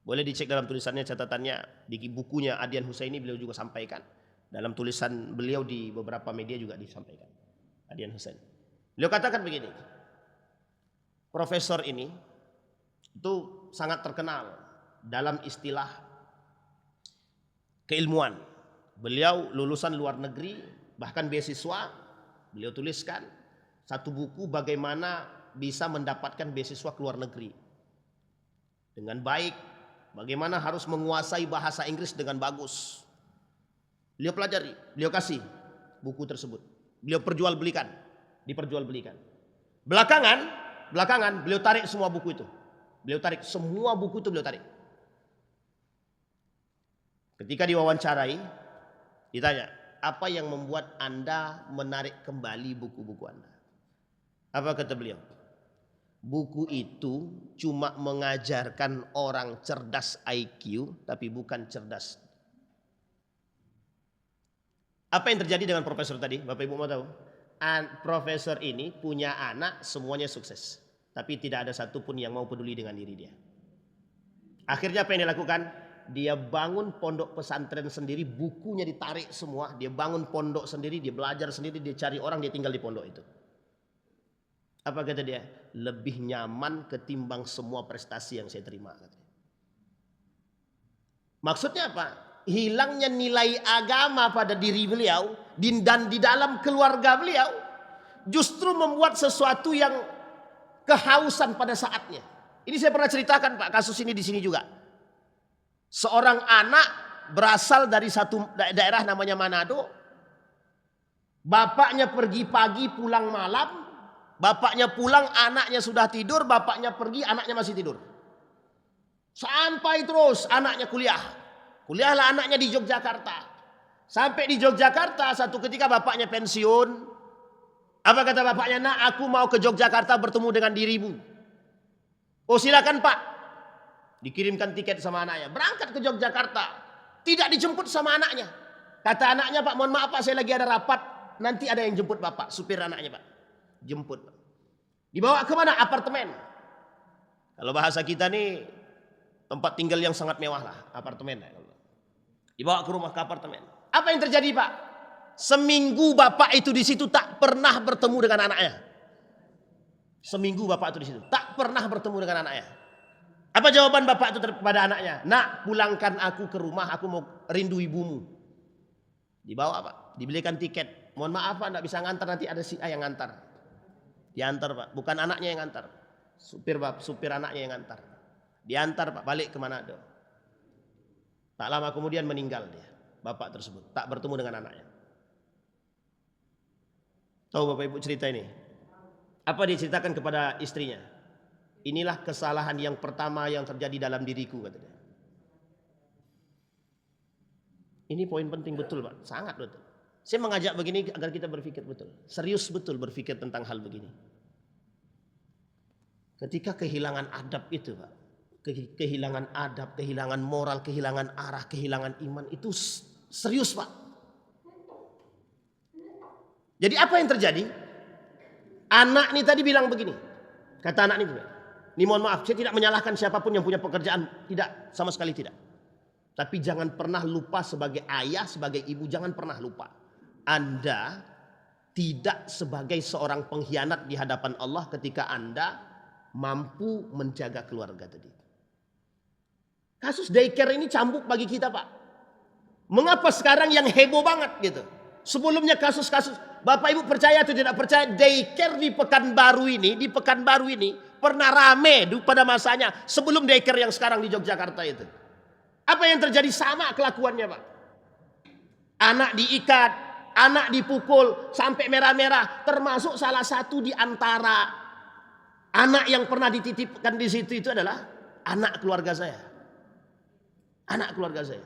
Boleh dicek dalam tulisannya, catatannya. Di bukunya Adian Husaini beliau juga sampaikan. Dalam tulisan beliau di beberapa media juga disampaikan. Adian Husaini. Beliau katakan begini. Profesor ini itu sangat terkenal dalam istilah keilmuan. Beliau lulusan luar negeri, bahkan beasiswa. Beliau tuliskan satu buku bagaimana bisa mendapatkan beasiswa ke luar negeri dengan baik, Bagaimana harus menguasai bahasa Inggris dengan bagus. Beliau pelajari, beliau kasih buku tersebut. Beliau diperjualbelikan. Belakangan beliau tarik semua buku itu. Beliau tarik. Ketika diwawancarai, ditanya, apa yang membuat Anda menarik kembali buku-buku Anda? Apa kata beliau? Buku itu cuma mengajarkan orang cerdas IQ, tapi bukan cerdas. Apa yang terjadi dengan profesor tadi? Bapak Ibu mau tahu? Profesor ini punya anak semuanya sukses, tapi tidak ada satupun yang mau peduli dengan diri dia. Akhirnya apa yang dia lakukan? Dia bangun pondok pesantren sendiri, bukunya ditarik semua. Dia bangun pondok sendiri, dia belajar sendiri, dia cari orang, dia tinggal di pondok itu. Apa kata dia? Lebih nyaman ketimbang semua prestasi yang saya terima. Maksudnya apa? Hilangnya nilai agama pada diri beliau dan di dalam keluarga beliau justru membuat sesuatu yang kehausan pada saatnya. Ini saya pernah ceritakan Pak, kasus ini di sini juga. Seorang anak berasal dari satu daerah namanya Manado. Bapaknya pergi pagi pulang malam. Bapaknya pulang, anaknya sudah tidur. Bapaknya pergi, anaknya masih tidur. Sampai terus anaknya kuliah. Kuliahlah anaknya di Yogyakarta. Sampai di Yogyakarta, satu ketika bapaknya pensiun. Apa kata bapaknya? Nak, aku mau ke Yogyakarta bertemu dengan dirimu. Oh silakan Pak. Dikirimkan tiket sama anaknya. Berangkat ke Yogyakarta. Tidak dijemput sama anaknya. Kata anaknya, Pak mohon maaf Pak, saya lagi ada rapat. Nanti ada yang jemput Bapak. Supir anaknya Pak. Jemput. Dibawa ke mana? Apartemen. Kalau bahasa kita nih tempat tinggal yang sangat mewah lah, apartemen. Dibawa ke rumah, ke apartemen. Apa yang terjadi Pak? Seminggu bapak itu di situ tak pernah bertemu dengan anaknya. Seminggu bapak itu di situ tak pernah bertemu dengan anaknya. Apa jawaban bapak itu kepada anaknya? Nak, pulangkan aku ke rumah, aku mau rindu ibumu. Dibawa Pak, dibelikan tiket. Mohon maaf Pak, tidak bisa ngantar, nanti ada si A yang ngantar. Diantar Pak, bukan anaknya yang ngantar. Supir anaknya yang ngantar. Diantar Pak, balik ke Manado. Tak lama kemudian meninggal dia, bapak tersebut. Tak bertemu dengan anaknya. Tahu Bapak Ibu cerita ini? Apa dia ceritakan kepada istrinya? Inilah kesalahan yang pertama yang terjadi dalam diriku, kata dia. Ini poin penting betul Pak, sangat betul. Saya mengajak begini agar kita berpikir betul. Serius betul berpikir tentang hal begini. Ketika kehilangan adab itu Pak. Kehilangan adab, kehilangan moral, kehilangan arah, kehilangan iman. Itu serius Pak. Jadi apa yang terjadi? Anak ini tadi bilang begini. Kata anak ini mohon maaf, saya tidak menyalahkan siapapun yang punya pekerjaan. Tidak, sama sekali tidak. Tapi jangan pernah lupa sebagai ayah, sebagai ibu, jangan pernah lupa. Anda tidak sebagai seorang pengkhianat di hadapan Allah ketika Anda mampu menjaga keluarga tadi. Kasus daycare ini cambuk bagi kita Pak. Mengapa sekarang yang heboh banget gitu? Sebelumnya kasus-kasus, Bapak Ibu percaya atau tidak percaya, daycare di Pekanbaru ini pernah rame pada masanya sebelum daycare yang sekarang di Yogyakarta itu. Apa yang terjadi? Sama kelakuannya Pak. Anak diikat, anak dipukul sampai merah-merah, termasuk salah satu di antara anak yang pernah dititipkan di situ itu adalah anak keluarga saya. Anak keluarga saya.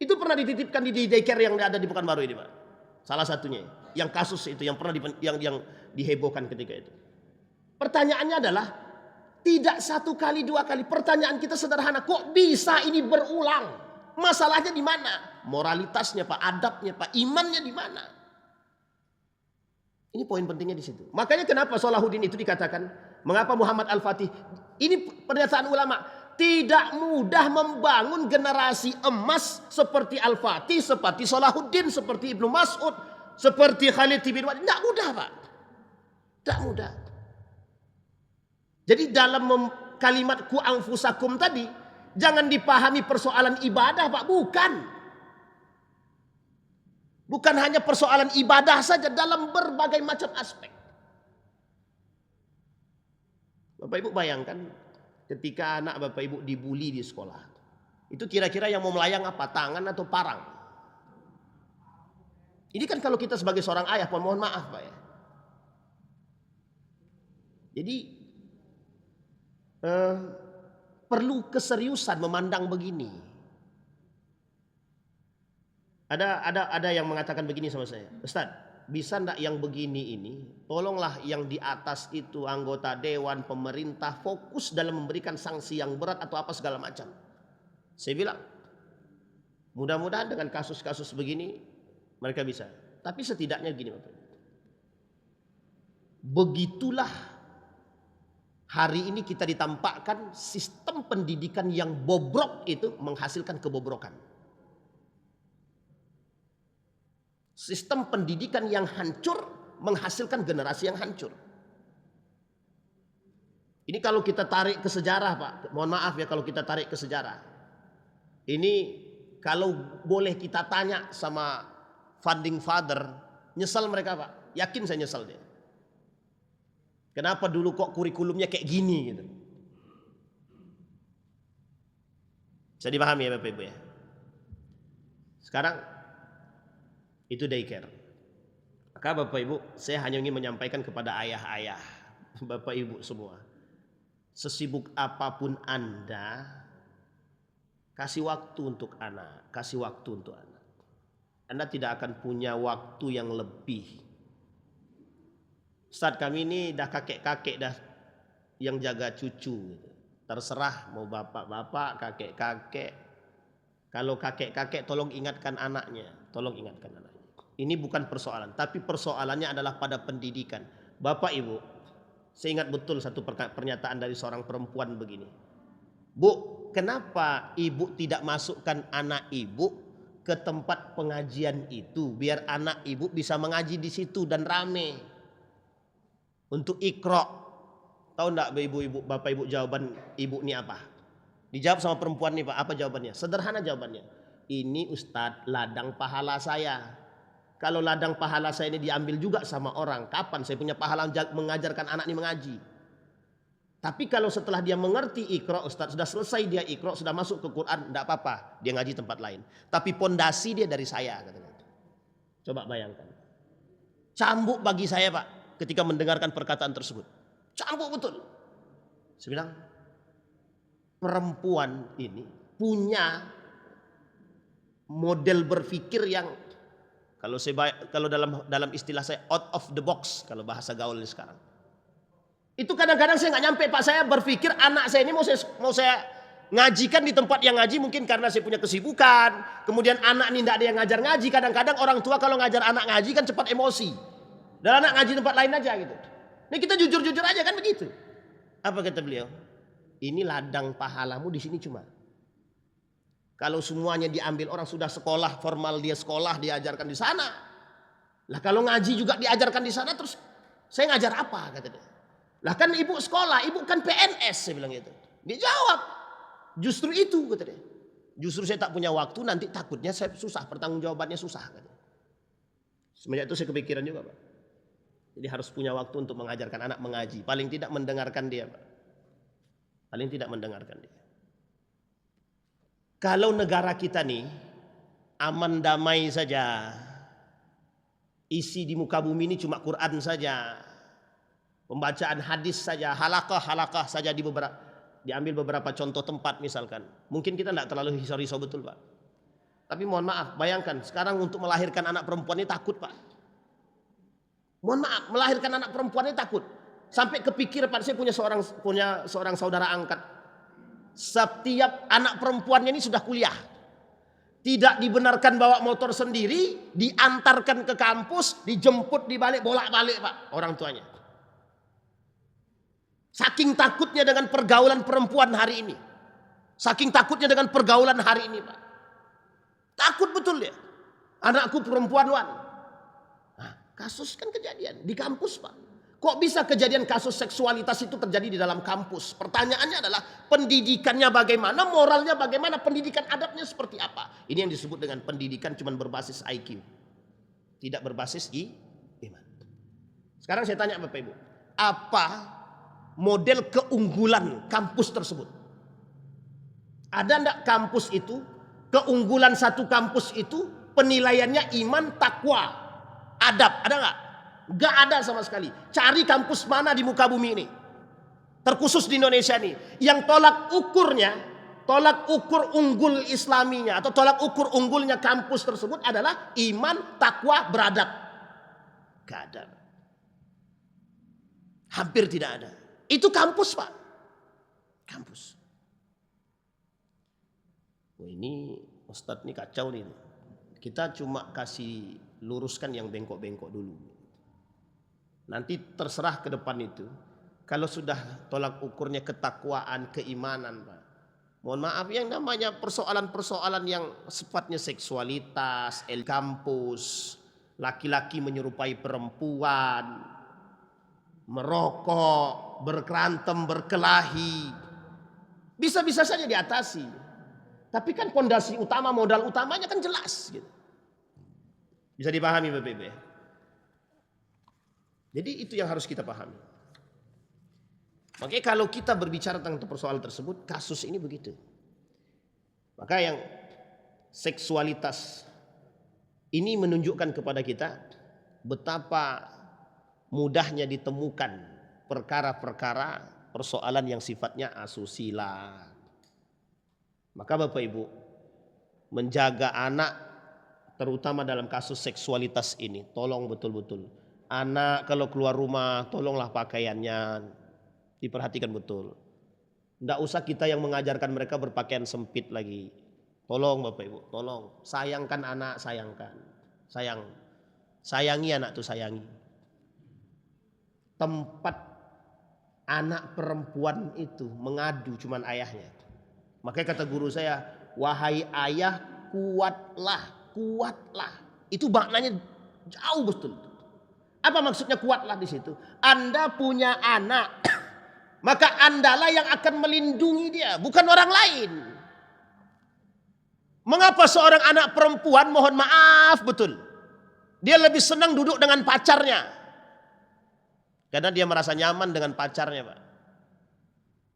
Itu pernah dititipkan di daycare yang ada di Pekanbaru ini Pak. Salah satunya yang kasus itu yang pernah yang dihebohkan ketika itu. Pertanyaannya adalah tidak satu kali dua kali. Pertanyaan kita sederhana, kok bisa ini berulang? Masalahnya di mana? Moralitasnya Pak, adabnya Pak, imannya di mana? Ini poin pentingnya di situ. Makanya kenapa Salahuddin itu dikatakan, mengapa Muhammad Al-Fatih? Ini pernyataan ulama. Tidak mudah membangun generasi emas seperti Al-Fatih, seperti Salahuddin, seperti Ibnu Mas'ud, seperti Khalid bin Walid. Tidak mudah Pak. Tidak mudah. Jadi dalam kalimat ku anfusakum tadi, jangan dipahami persoalan ibadah Pak. Bukan. Bukan hanya persoalan ibadah saja, dalam berbagai macam aspek. Bapak Ibu bayangkan, ketika anak Bapak Ibu dibully di sekolah. Itu kira-kira yang mau melayang apa? Tangan atau parang? Ini kan kalau kita sebagai seorang ayah, mohon maaf Pak ya. Jadi perlu keseriusan memandang begini. Ada yang mengatakan begini sama saya, Ustaz, bisa enggak yang begini ini, tolonglah yang di atas itu anggota dewan, pemerintah fokus dalam memberikan sanksi yang berat atau apa segala macam. Saya bilang, mudah-mudahan dengan kasus-kasus begini mereka bisa. Tapi setidaknya gini Bapak. Begitulah hari ini kita ditampakkan sistem pendidikan yang bobrok itu menghasilkan kebobrokan. Sistem pendidikan yang hancur menghasilkan generasi yang hancur. Ini kalau kita tarik ke sejarah Pak, mohon maaf ya kalau kita tarik ke sejarah. Ini kalau boleh kita tanya sama founding father, nyesal mereka Pak, yakin saya nyesal dia. Kenapa dulu kok kurikulumnya kayak gini gitu. Bisa dipahami ya Bapak Ibu ya. Sekarang itu daycare. Maka Bapak Ibu, saya hanya ingin menyampaikan kepada ayah-ayah, Bapak Ibu semua. Sesibuk apapun Anda, kasih waktu untuk anak, kasih waktu untuk anak. Anda tidak akan punya waktu yang lebih. Ustaz, kami ini dah kakek-kakek dah yang jaga cucu. Terserah mau bapak-bapak, kakek-kakek. Kalau kakek-kakek tolong ingatkan anaknya, tolong ingatkan anaknya. Ini bukan persoalan, tapi persoalannya adalah pada pendidikan. Bapak Ibu, saya ingat betul satu pernyataan dari seorang perempuan begini. Bu, kenapa ibu tidak masukkan anak ibu ke tempat pengajian itu biar anak ibu bisa mengaji di situ dan rame untuk Iqra? Tahu enggak ibu-ibu, Bapak Ibu, jawaban ibu ini apa? Dijawab sama perempuan nih Pak, apa jawabannya? Sederhana jawabannya. Ini Ustadz ladang pahala saya. Kalau ladang pahala saya ini diambil juga sama orang, kapan saya punya pahala mengajarkan anak ini mengaji? Tapi kalau setelah dia mengerti Iqra, Ustadz, sudah selesai dia Iqra, sudah masuk ke Quran, tidak apa-apa, dia ngaji tempat lain. Tapi pondasi dia dari saya, katanya. Coba bayangkan. Cambuk bagi saya Pak, ketika mendengarkan perkataan tersebut. Cambuk betul. Saya bilang, perempuan ini punya model berpikir yang kalau dalam istilah saya out of the box kalau bahasa gaul sekarang. Itu kadang-kadang saya nggak nyampe Pak, saya berpikir anak saya ini mau saya ngajikan di tempat yang ngaji mungkin karena saya punya kesibukan. Kemudian anak ini tidak ada yang ngajar ngaji. Kadang-kadang orang tua kalau ngajar anak ngaji kan cepat emosi. Dan anak ngaji tempat lain aja gitu. Ini kita jujur-jujur aja kan begitu. Apa kata beliau? Ini ladang pahalamu di sini cuma. Kalau semuanya diambil orang sudah sekolah formal, dia sekolah diajarkan di sana. Lah kalau ngaji juga diajarkan di sana, terus saya ngajar apa kata dia. Lah kan ibu sekolah, ibu kan PNS, saya bilang gitu. Dia jawab, justru itu kata dia. Justru saya tak punya waktu, nanti takutnya saya susah, pertanggungjawabannya susah kata. Semenjak itu saya kepikiran juga Pak. Jadi harus punya waktu untuk mengajarkan anak mengaji. Paling tidak mendengarkan dia Pak. Paling tidak mendengarkan dia. Kalau negara kita nih aman damai saja, isi di muka bumi ini cuma Quran saja, pembacaan hadis saja, halakah saja diambil beberapa contoh tempat misalkan. Mungkin kita tidak terlalu risau betul Pak. Tapi mohon maaf, bayangkan sekarang untuk melahirkan anak perempuan ini takut Pak. Mohon maaf, melahirkan anak perempuan ini takut. Sampai kepikir Pak, saya punya seorang saudara angkat. Setiap anak perempuannya ini sudah kuliah. Tidak dibenarkan bawa motor sendiri, diantarkan ke kampus, dijemput dibalik, bolak-balik Pak orang tuanya. Saking takutnya dengan pergaulan perempuan hari ini. Saking takutnya dengan pergaulan hari ini Pak. Takut betul dia. Anakku perempuan Wan. Nah, kasus kan kejadian di kampus Pak. Kok bisa kejadian kasus seksualitas itu terjadi di dalam kampus? Pertanyaannya adalah pendidikannya bagaimana, moralnya bagaimana, pendidikan adabnya seperti apa? Ini yang disebut dengan pendidikan cuma berbasis IQ. Tidak berbasis iman. Sekarang saya tanya Bapak Ibu, apa model keunggulan kampus tersebut. Ada enggak kampus itu, keunggulan satu kampus itu penilaiannya iman, takwa, adab, ada enggak? Enggak ada sama sekali. Cari kampus mana di muka bumi ini, terkhusus di Indonesia nih, yang tolak ukur unggul islaminya atau tolak ukur unggulnya kampus tersebut adalah iman, takwa, beradab. Enggak ada. Hampir tidak ada. Itu kampus, Pak. Kampus. Wah, ini Ustadz ini kacau nih. Kita cuma kasih luruskan yang bengkok-bengkok dulu. Nanti terserah ke depan itu. Kalau sudah tolak ukurnya ketakwaan, keimanan, Pak. Mohon maaf, yang namanya persoalan-persoalan yang sifatnya seksualitas, kampus, laki-laki menyerupai perempuan, merokok, berkerantem, berkelahi, bisa-bisa saja diatasi. Tapi kan pondasi utama, modal utamanya kan jelas gitu. Bisa dipahami Bapak Ibu ya? Jadi itu yang harus kita pahami. Makanya kalau kita berbicara tentang persoalan tersebut, kasus ini begitu. Maka yang seksualitas ini menunjukkan kepada kita betapa mudahnya ditemukan perkara-perkara persoalan yang sifatnya asusila. Maka Bapak Ibu menjaga anak terutama dalam kasus seksualitas ini, tolong betul-betul. Anak kalau keluar rumah tolonglah pakaiannya diperhatikan betul. Tidak usah kita yang mengajarkan mereka berpakaian sempit lagi. Tolong Bapak Ibu, tolong. Sayangkan anak, sayangkan. Sayangi anak tuh, sayangi. Tempat anak perempuan itu mengadu cuman ayahnya. Makanya kata guru saya, wahai ayah kuatlah, kuatlah. Itu maknanya jauh betul. Apa maksudnya kuatlah di situ? Anda punya anak, maka Andalah yang akan melindungi dia, bukan orang lain. Mengapa seorang anak perempuan, mohon maaf betul, dia lebih senang duduk dengan pacarnya? Karena dia merasa nyaman dengan pacarnya, Pak.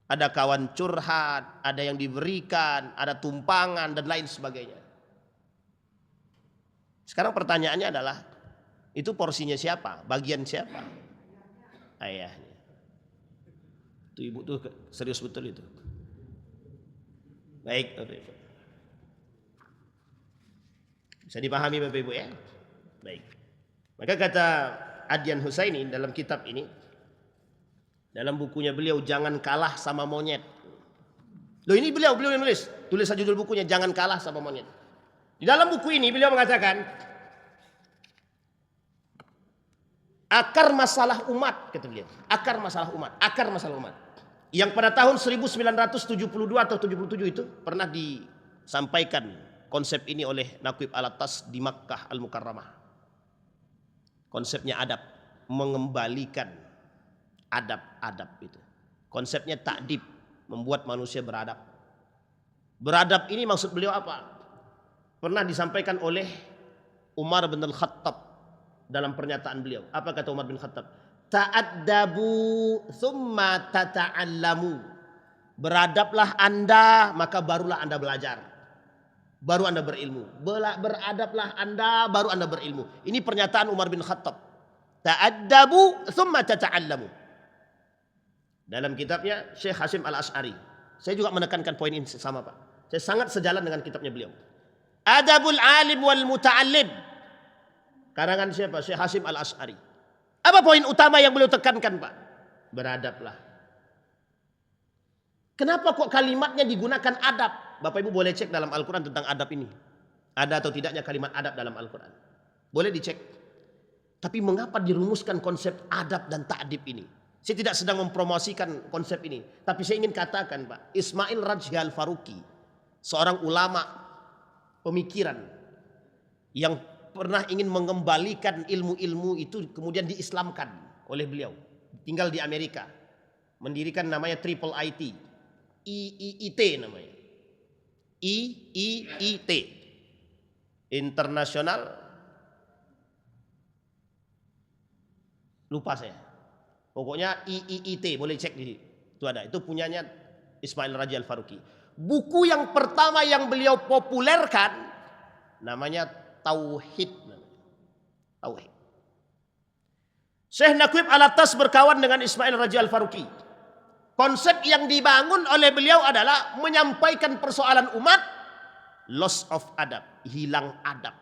Ada kawan curhat, ada yang diberikan, ada tumpangan dan lain sebagainya. Sekarang pertanyaannya adalah, itu porsinya siapa? Bagian siapa? Ayahnya. Itu ibu tuh serius betul itu. Baik, Bapak Ibu. Bisa dipahami Bapak Ibu ya? Baik. Maka kata Adyan Husaini dalam kitab ini, dalam bukunya beliau, Jangan Kalah Sama Monyet. Loh, ini beliau yang nulis. Tulis saja judul bukunya, Jangan Kalah Sama Monyet. Di dalam buku ini beliau mengatakan, akar masalah umat, kata beliau. Akar masalah umat. Yang pada tahun 1972 atau 77 itu pernah disampaikan konsep ini oleh Naqib Al-Attas di Makkah Al-Mukarramah. Konsepnya adab, mengembalikan adab-adab itu. Konsepnya ta'dib, membuat manusia beradab. Beradab ini maksud beliau apa? Pernah disampaikan oleh Umar bin Al-Khattab dalam pernyataan beliau. Apa kata Umar bin Khattab? Ta'addabu thumma tata'allamu. Beradablah Anda, maka barulah Anda belajar. Baru Anda berilmu. Beradablah Anda, baru Anda berilmu. Ini pernyataan Umar bin Khattab. Ta'addabu thumma tata'allamu. Dalam kitabnya Syekh Hasim Al-Ash'ari. Saya juga menekankan poin ini sama Pak. Saya sangat sejalan dengan kitabnya beliau. Adabul alim wal muta'allim. Karangan siapa? Syekh Hasim Al-Ash'ari. Apa poin utama yang beliau tekankan Pak? Beradablah. Kenapa kok kalimatnya digunakan adab? Bapak Ibu boleh cek dalam Al-Quran tentang adab ini. Ada atau tidaknya kalimat adab dalam Al-Quran? Boleh dicek. Tapi mengapa dirumuskan konsep adab dan ta'dib ini? Saya tidak sedang mempromosikan konsep ini. Tapi saya ingin katakan Pak, Ismail Rajhi Al-Faruqi, seorang ulama pemikiran yang pernah ingin mengembalikan ilmu-ilmu itu kemudian diislamkan oleh beliau. Tinggal di Amerika. Mendirikan namanya Triple IT. IIT namanya. IIT. International. Lupa saya. Pokoknya IIIT, boleh cek di itu ada. Itu punyanya Ismail Raja Al-Faruqi. Buku yang pertama yang beliau populerkan namanya Tauhid. Tauhid. Syekh Naqib Al-Attas berkawan dengan Ismail Raja Al-Faruqi. Konsep yang dibangun oleh beliau adalah menyampaikan persoalan umat, loss of adab, hilang adab.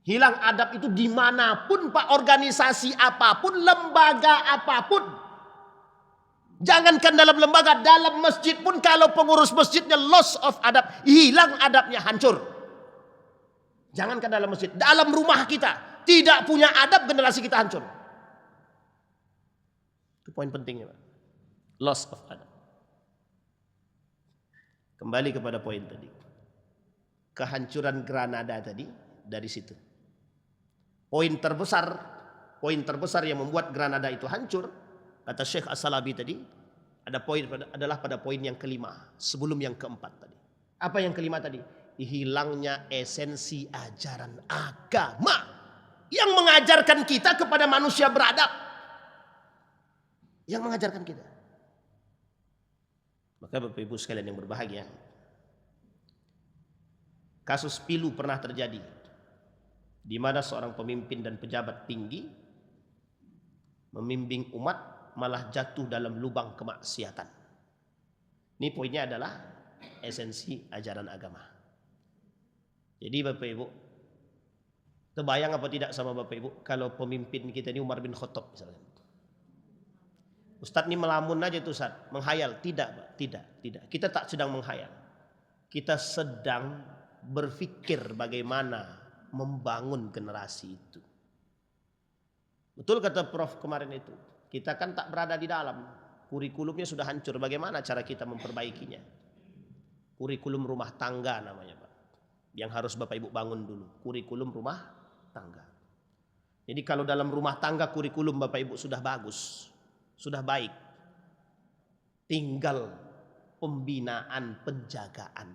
Hilang adab itu dimanapun Pak, organisasi apapun, lembaga apapun. Jangankan dalam lembaga, dalam masjid pun kalau pengurus masjidnya loss of adab, hilang adabnya, hancur. Jangankan dalam masjid, dalam rumah kita tidak punya adab, generasi kita hancur. Itu poin pentingnya, Pak. Loss of adab. Kembali kepada poin tadi. Kehancuran Granada tadi dari situ. Poin terbesar yang membuat Granada itu hancur, kata Syekh As-Salabi tadi, adalah pada poin yang kelima, sebelum yang keempat tadi. Apa yang kelima tadi? Hilangnya esensi ajaran agama yang mengajarkan kita kepada manusia beradab. Yang mengajarkan kita. Maka Bapak Ibu sekalian yang berbahagia, kasus pilu pernah terjadi, di mana seorang pemimpin dan pejabat tinggi membimbing umat malah jatuh dalam lubang kemaksiatan. Ini poinnya adalah esensi ajaran agama. Jadi Bapak Ibu, terbayang apa tidak sama Bapak Ibu kalau pemimpin kita ini Umar bin Khattab misalnya. Ustadz ini melamun aja tuh Ustadz, menghayal. Tidak Pak, tidak. Kita tak sedang menghayal. Kita sedang berpikir bagaimana membangun generasi itu. Betul kata Prof kemarin itu. Kita kan tak berada di dalam. Kurikulumnya sudah hancur. Bagaimana cara kita memperbaikinya? Kurikulum rumah tangga namanya Pak. Yang harus Bapak Ibu bangun dulu. Kurikulum rumah tangga. Jadi kalau dalam rumah tangga kurikulum Bapak Ibu sudah bagus, sudah baik, tinggal pembinaan, penjagaan.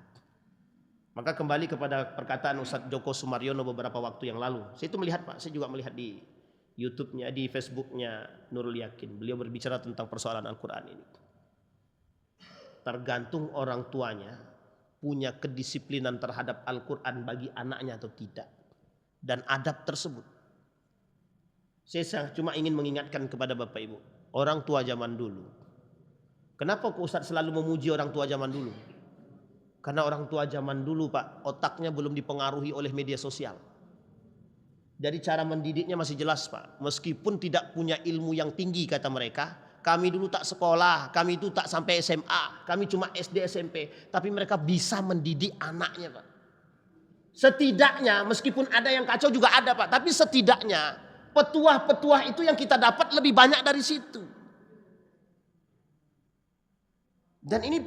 Maka kembali kepada perkataan Ustadz Joko Sumaryono beberapa waktu yang lalu. Saya itu melihat Pak, saya juga melihat di YouTube-nya, di Facebook-nya Nurul Yakin. Beliau berbicara tentang persoalan Al-Quran ini. Tergantung orang tuanya punya kedisiplinan terhadap Al-Quran bagi anaknya atau tidak. Dan adab tersebut. Saya cuma ingin mengingatkan kepada Bapak Ibu. Orang tua zaman dulu. Kenapa kok Ustadz selalu memuji orang tua zaman dulu? Karena orang tua zaman dulu Pak, otaknya belum dipengaruhi oleh media sosial. Jadi cara mendidiknya masih jelas Pak. Meskipun tidak punya ilmu yang tinggi kata mereka. Kami dulu tak sekolah, kami itu tak sampai SMA. Kami cuma SD SMP. Tapi mereka bisa mendidik anaknya Pak. Setidaknya meskipun ada yang kacau juga ada Pak. Tapi setidaknya petuah-petuah itu yang kita dapat lebih banyak dari situ. Dan ini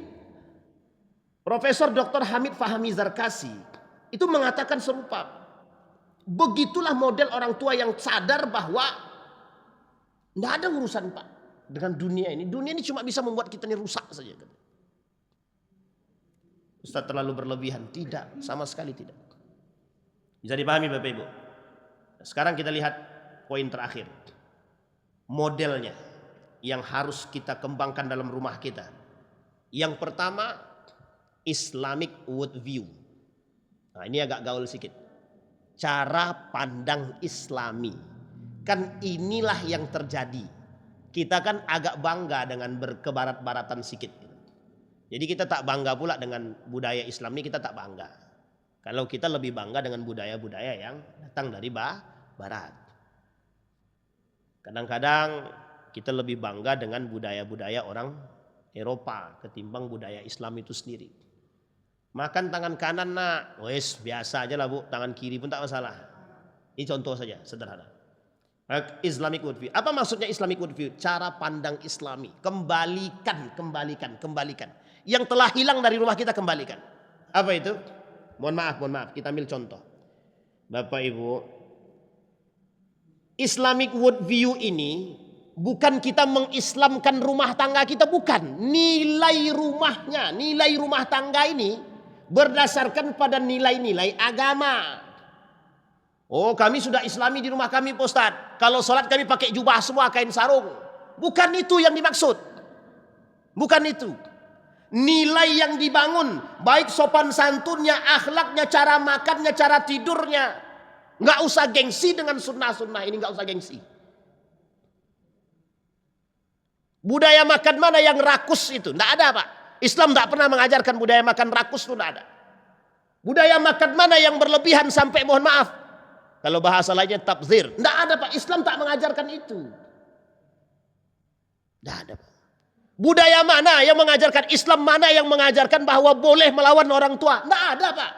Profesor Dr. Hamid Fahmi Zarkasi itu mengatakan serupa. Begitulah model orang tua yang sadar bahwa tidak ada urusan Pak dengan dunia ini. Dunia ini cuma bisa membuat kita ini rusak saja. Ustaz terlalu berlebihan. Tidak, sama sekali tidak. Bisa dipahami Bapak Ibu. Sekarang kita lihat poin terakhir. Modelnya yang harus kita kembangkan dalam rumah kita. Yang pertama, Islamic worldview. Nah, ini agak gaul sedikit. Cara pandang Islami. Kan inilah yang terjadi. Kita kan agak bangga dengan berkebarat-baratan sedikit. Jadi kita tak bangga pula dengan budaya Islam ini, kita tak bangga. Kalau kita lebih bangga dengan budaya-budaya yang datang dari barat. Kadang-kadang kita lebih bangga dengan budaya-budaya orang Eropa ketimbang budaya Islam itu sendiri. Makan tangan kanan nak, wes biasa aja lah Bu, tangan kiri pun tak masalah. Ini contoh saja sederhana. Islamic worldview. Apa maksudnya Islamic worldview? Cara pandang Islami. Kembalikan. Yang telah hilang dari rumah kita kembalikan. Apa itu? Mohon maaf. Kita ambil contoh. Bapak Ibu, Islamic worldview ini bukan kita mengislamkan rumah tangga kita, bukan. Nilai rumah tangga ini berdasarkan pada nilai-nilai agama. Oh, kami sudah Islami di rumah kami, Pak Ustaz. Kalau sholat kami pakai jubah semua, kain sarung. Bukan itu yang dimaksud. Bukan itu. Nilai yang dibangun, baik sopan santunnya, akhlaknya, cara makannya, cara tidurnya. Nggak usah gengsi dengan sunnah-sunnah ini, nggak usah gengsi. Budaya makan mana yang rakus itu? Nggak ada, Pak. Islam nggak pernah mengajarkan budaya makan rakus itu, nggak ada. Budaya makan mana yang berlebihan sampai mohon maaf, kalau bahasa lainnya tabzir. Nggak ada, Pak. Islam tak mengajarkan itu. Nggak ada, Pak. Budaya mana yang mengajarkan, Islam mana yang mengajarkan bahwa boleh melawan orang tua? Nggak ada, Pak.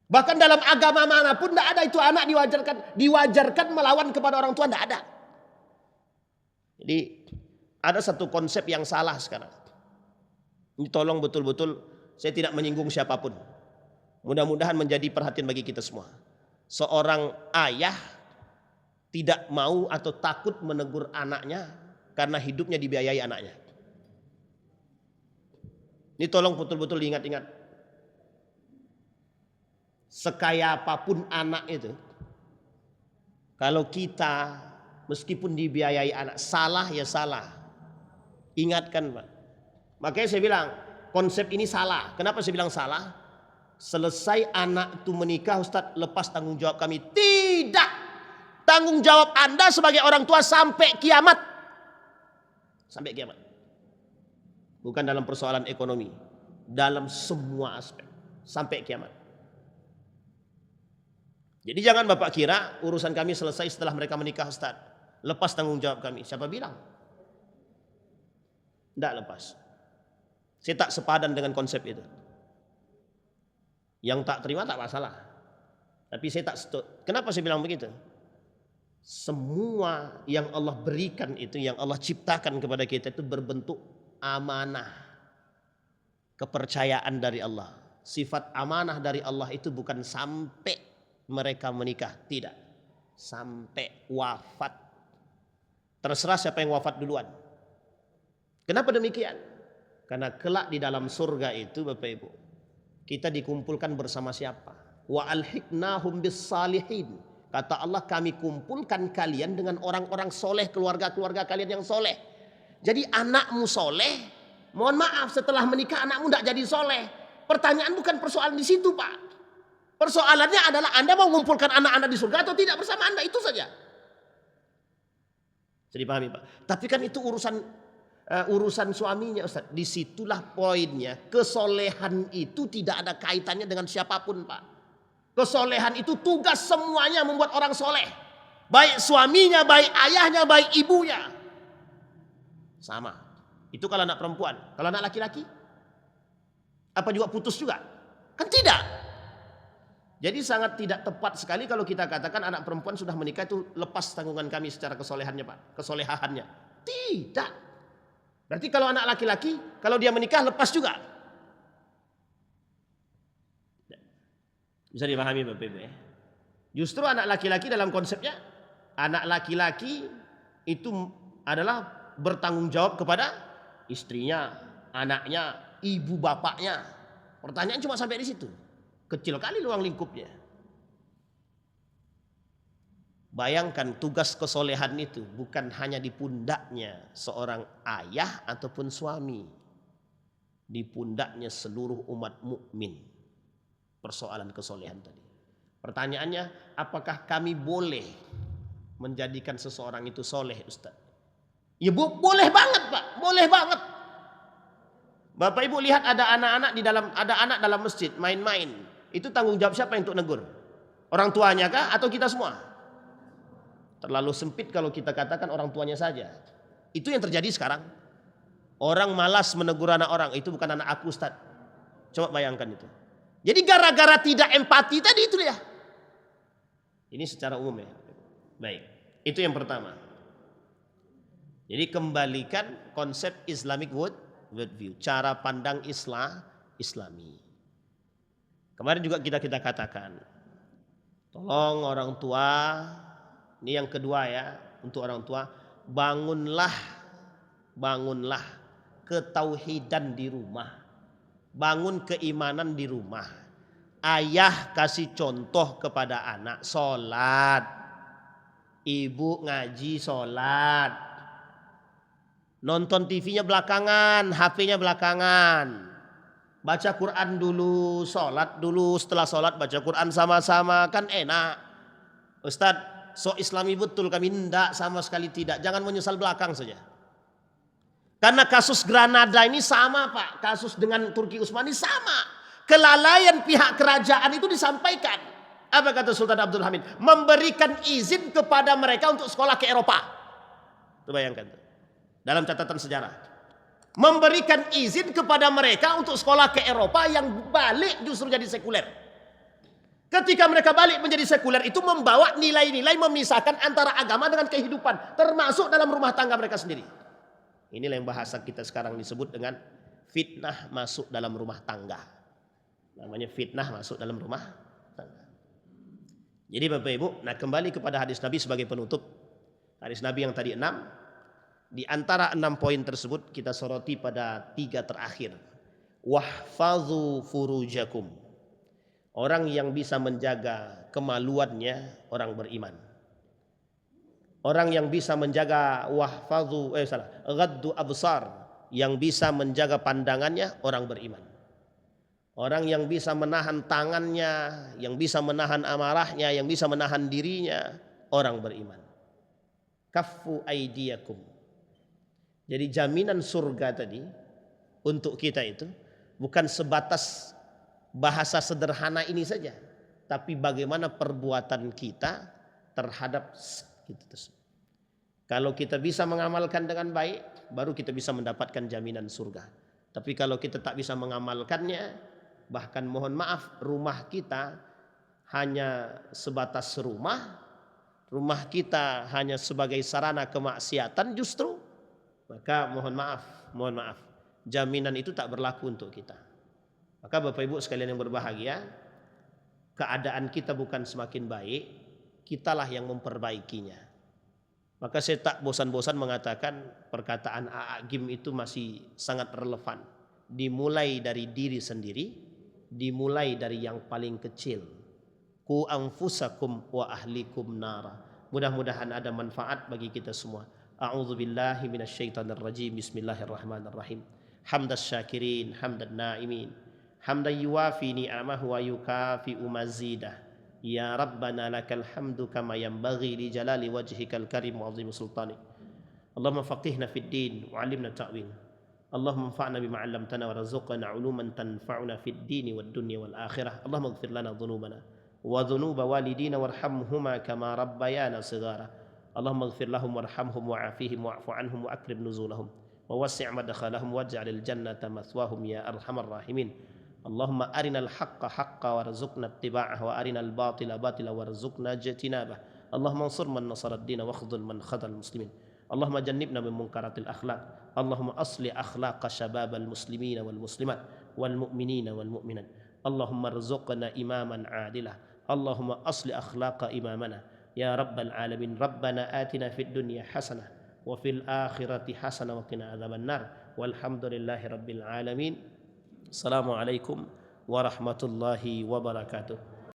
Bahkan dalam agama manapun nggak ada itu anak diwajarkan melawan kepada orang tua, nggak ada. Jadi ada satu konsep yang salah sekarang. Ini tolong betul-betul, saya tidak menyinggung siapapun. Mudah-mudahan menjadi perhatian bagi kita semua. Seorang ayah tidak mau atau takut menegur anaknya karena hidupnya dibiayai anaknya. Ini tolong betul-betul diingat-ingat. Sekaya apapun anak itu, kalau kita meskipun dibiayai anak, salah ya salah. Ingatkan, Pak. Makanya saya bilang, konsep ini salah. Kenapa saya bilang salah? Selesai anak itu menikah, Ustadz, lepas tanggung jawab kami. Tidak. Tanggung jawab Anda sebagai orang tua sampai kiamat. Sampai kiamat. Bukan dalam persoalan ekonomi. Dalam semua aspek. Sampai kiamat. Jadi jangan Bapak kira urusan kami selesai setelah mereka menikah, Ustaz. Lepas tanggung jawab kami. Siapa bilang? Tidak lepas. Saya tak sepadan dengan konsep itu. Yang tak terima tak masalah. Tapi saya tak setuju. Kenapa saya bilang begitu? Semua yang Allah berikan itu, yang Allah ciptakan kepada kita itu berbentuk amanah. Kepercayaan dari Allah. Sifat amanah dari Allah itu bukan sampai mereka menikah, tidak, sampai wafat. Terserah siapa yang wafat duluan. Kenapa demikian? Karena kelak di dalam surga itu, Bapak Ibu, kita dikumpulkan bersama siapa? Wa alhiqnahum bis salihin. Kata Allah, kami kumpulkan kalian dengan orang-orang soleh, keluarga-keluarga kalian yang soleh. Jadi anakmu soleh, mohon maaf setelah menikah anakmu tidak jadi soleh. Pertanyaan bukan persoalan di situ, Pak. Persoalannya adalah Anda mau mengumpulkan anak-anak di surga atau tidak bersama Anda, itu saja. Jadi pahami, Pak. Tapi kan itu urusan suaminya, Ustaz. Disitulah poinnya. Kesolehan itu tidak ada kaitannya dengan siapapun, Pak. Kesolehan itu tugas semuanya membuat orang soleh. Baik suaminya, baik ayahnya, baik ibunya. Sama. Itu kalau anak perempuan. Kalau anak laki-laki? Apa juga putus juga? Kan tidak. Jadi sangat tidak tepat sekali kalau kita katakan anak perempuan sudah menikah itu lepas tanggungan kami secara kesolehannya, Pak. Kesolehannya. Tidak. Berarti kalau anak laki-laki, kalau dia menikah lepas juga. Bisa dipahami, Bapak Ibu ya. Justru anak laki-laki dalam konsepnya, anak laki-laki itu adalah bertanggung jawab kepada istrinya, anaknya, ibu bapaknya. Pertanyaan cuma sampai di situ. Kecil kali ruang lingkupnya. Bayangkan tugas kesolehan itu bukan hanya di pundaknya seorang ayah ataupun suami. Di pundaknya seluruh umat mukmin. Persoalan kesolehan tadi. Pertanyaannya, apakah kami boleh menjadikan seseorang itu soleh, Ustaz? Ya boleh banget, Pak. Boleh banget. Bapak Ibu lihat ada anak-anak ada anak dalam masjid main-main. Itu tanggung jawab siapa yang untuk negur? Orang tuanya kah atau kita semua? Terlalu sempit kalau kita katakan orang tuanya saja. Itu yang terjadi sekarang. Orang malas menegur anak orang. Itu bukan anak aku, Ustaz. Coba bayangkan itu. Jadi gara-gara tidak empati tadi itu ya. Ini secara umum ya. Baik. Itu yang pertama. Jadi kembalikan konsep Islamic worldview. Cara pandang Islami. Kemarin juga kita katakan, tolong orang tua, ini yang kedua ya, untuk orang tua, bangunlah ketauhidan di rumah, bangun keimanan di rumah. Ayah kasih contoh kepada anak sholat. Ibu ngaji sholat. Nonton TV-nya belakangan, HP-nya belakangan. Baca Quran dulu, sholat dulu. Setelah sholat baca Quran sama-sama. Kan enak. Ustadz, so Islami betul kami? Tidak, sama sekali tidak. Jangan menyesal belakang saja. Karena kasus Granada ini sama Pak. Kasus dengan Turki Utsmani sama. Kelalaian pihak kerajaan itu disampaikan. Apa kata Sultan Abdul Hamid? Memberikan izin kepada mereka untuk sekolah ke Eropa. Itu bayangkan. Dalam catatan sejarah. Memberikan izin kepada mereka untuk sekolah ke Eropa yang balik justru jadi sekuler. Ketika mereka balik menjadi sekuler itu membawa nilai-nilai memisahkan antara agama dengan kehidupan. Termasuk dalam rumah tangga mereka sendiri. Inilah yang bahasa kita sekarang disebut dengan fitnah masuk dalam rumah tangga. Namanya fitnah masuk dalam rumah tangga. Jadi Bapak Ibu, nah kembali kepada hadis Nabi sebagai penutup. Hadis Nabi yang tadi 6. Di antara 6 poin tersebut kita soroti pada 3 terakhir. Wahfazu furujakum. Orang yang bisa menjaga kemaluannya orang beriman. Orang yang bisa menjaga ghaddu absar, yang bisa menjaga pandangannya orang beriman. Orang yang bisa menahan tangannya, yang bisa menahan amarahnya, yang bisa menahan dirinya, orang beriman. Kaffu aidiyakum. Jadi jaminan surga tadi untuk kita itu bukan sebatas bahasa sederhana ini saja, tapi bagaimana perbuatan kita terhadap itu tersebut. Kalau kita bisa mengamalkan dengan baik, baru kita bisa mendapatkan jaminan surga. Tapi kalau kita tak bisa mengamalkannya, bahkan mohon maaf, rumah kita hanya sebatas rumah kita hanya sebagai sarana kemaksiatan justru, maka mohon maaf, jaminan itu tak berlaku untuk kita. Maka Bapak Ibu sekalian yang berbahagia, keadaan kita bukan semakin baik, kitalah yang memperbaikinya. Maka saya tak bosan-bosan mengatakan perkataan A.A. Gim itu masih sangat relevan. Dimulai dari diri sendiri, dimulai dari yang paling kecil. Ku anfusakum wa ahlikum nara. Mudah-mudahan ada manfaat bagi kita semua. A'udzubillahi minasyaitonir rajim. Bismillahirrahmanirrahim. Hamdas syakirin, hamdan naimin. Hamdan yuwafi ni'amahu wa yukafi'u mazidah. Ya Rabbana lakal hamdu kama yanbaghi li jalali wajhikal karim wa 'azimi sultanik. Allahumma faqihna fid din wa 'allimna ta'wil. Allahumma anfa'na bima 'allamtana warzuqna 'uluman tanfa'una fid dini wad dunya wal akhirah. Allahumma ighfir lana dhunubana wa dhunuba walidina warhamhuma kama rabbayana shighara. Allahumma ighfir lahum warhamhum wa'afihim wa'fu 'anhum wa akrim nuzulahum wa wassi' madkhalahum waj'alil jannata mathwahum ya arhamar rahimin. Allahumma arinal haqqa haqqa warzuqna ittiba'ah wa arinal batila batila warzuqna ijtinabah. Allahumma ansur man nasara ad-din wa khudhul man khadhal muslimin. Allahumma jannibna min munkaratil akhlaq. Allahumma asli akhlaqa syababal muslimina wal muslimat wal mu'minina wal mu'minat. Allahumma rzuqna imaman adilah. Allahumma asli akhlaqa imamana ya rabbal alamin. Rabbana atina fid dunya hasanah wa fil akhirati hasanah wa qina adzaban nar. Walhamdulillahi rabbil alamin. Assalamualaikum warahmatullahi wabarakatuh.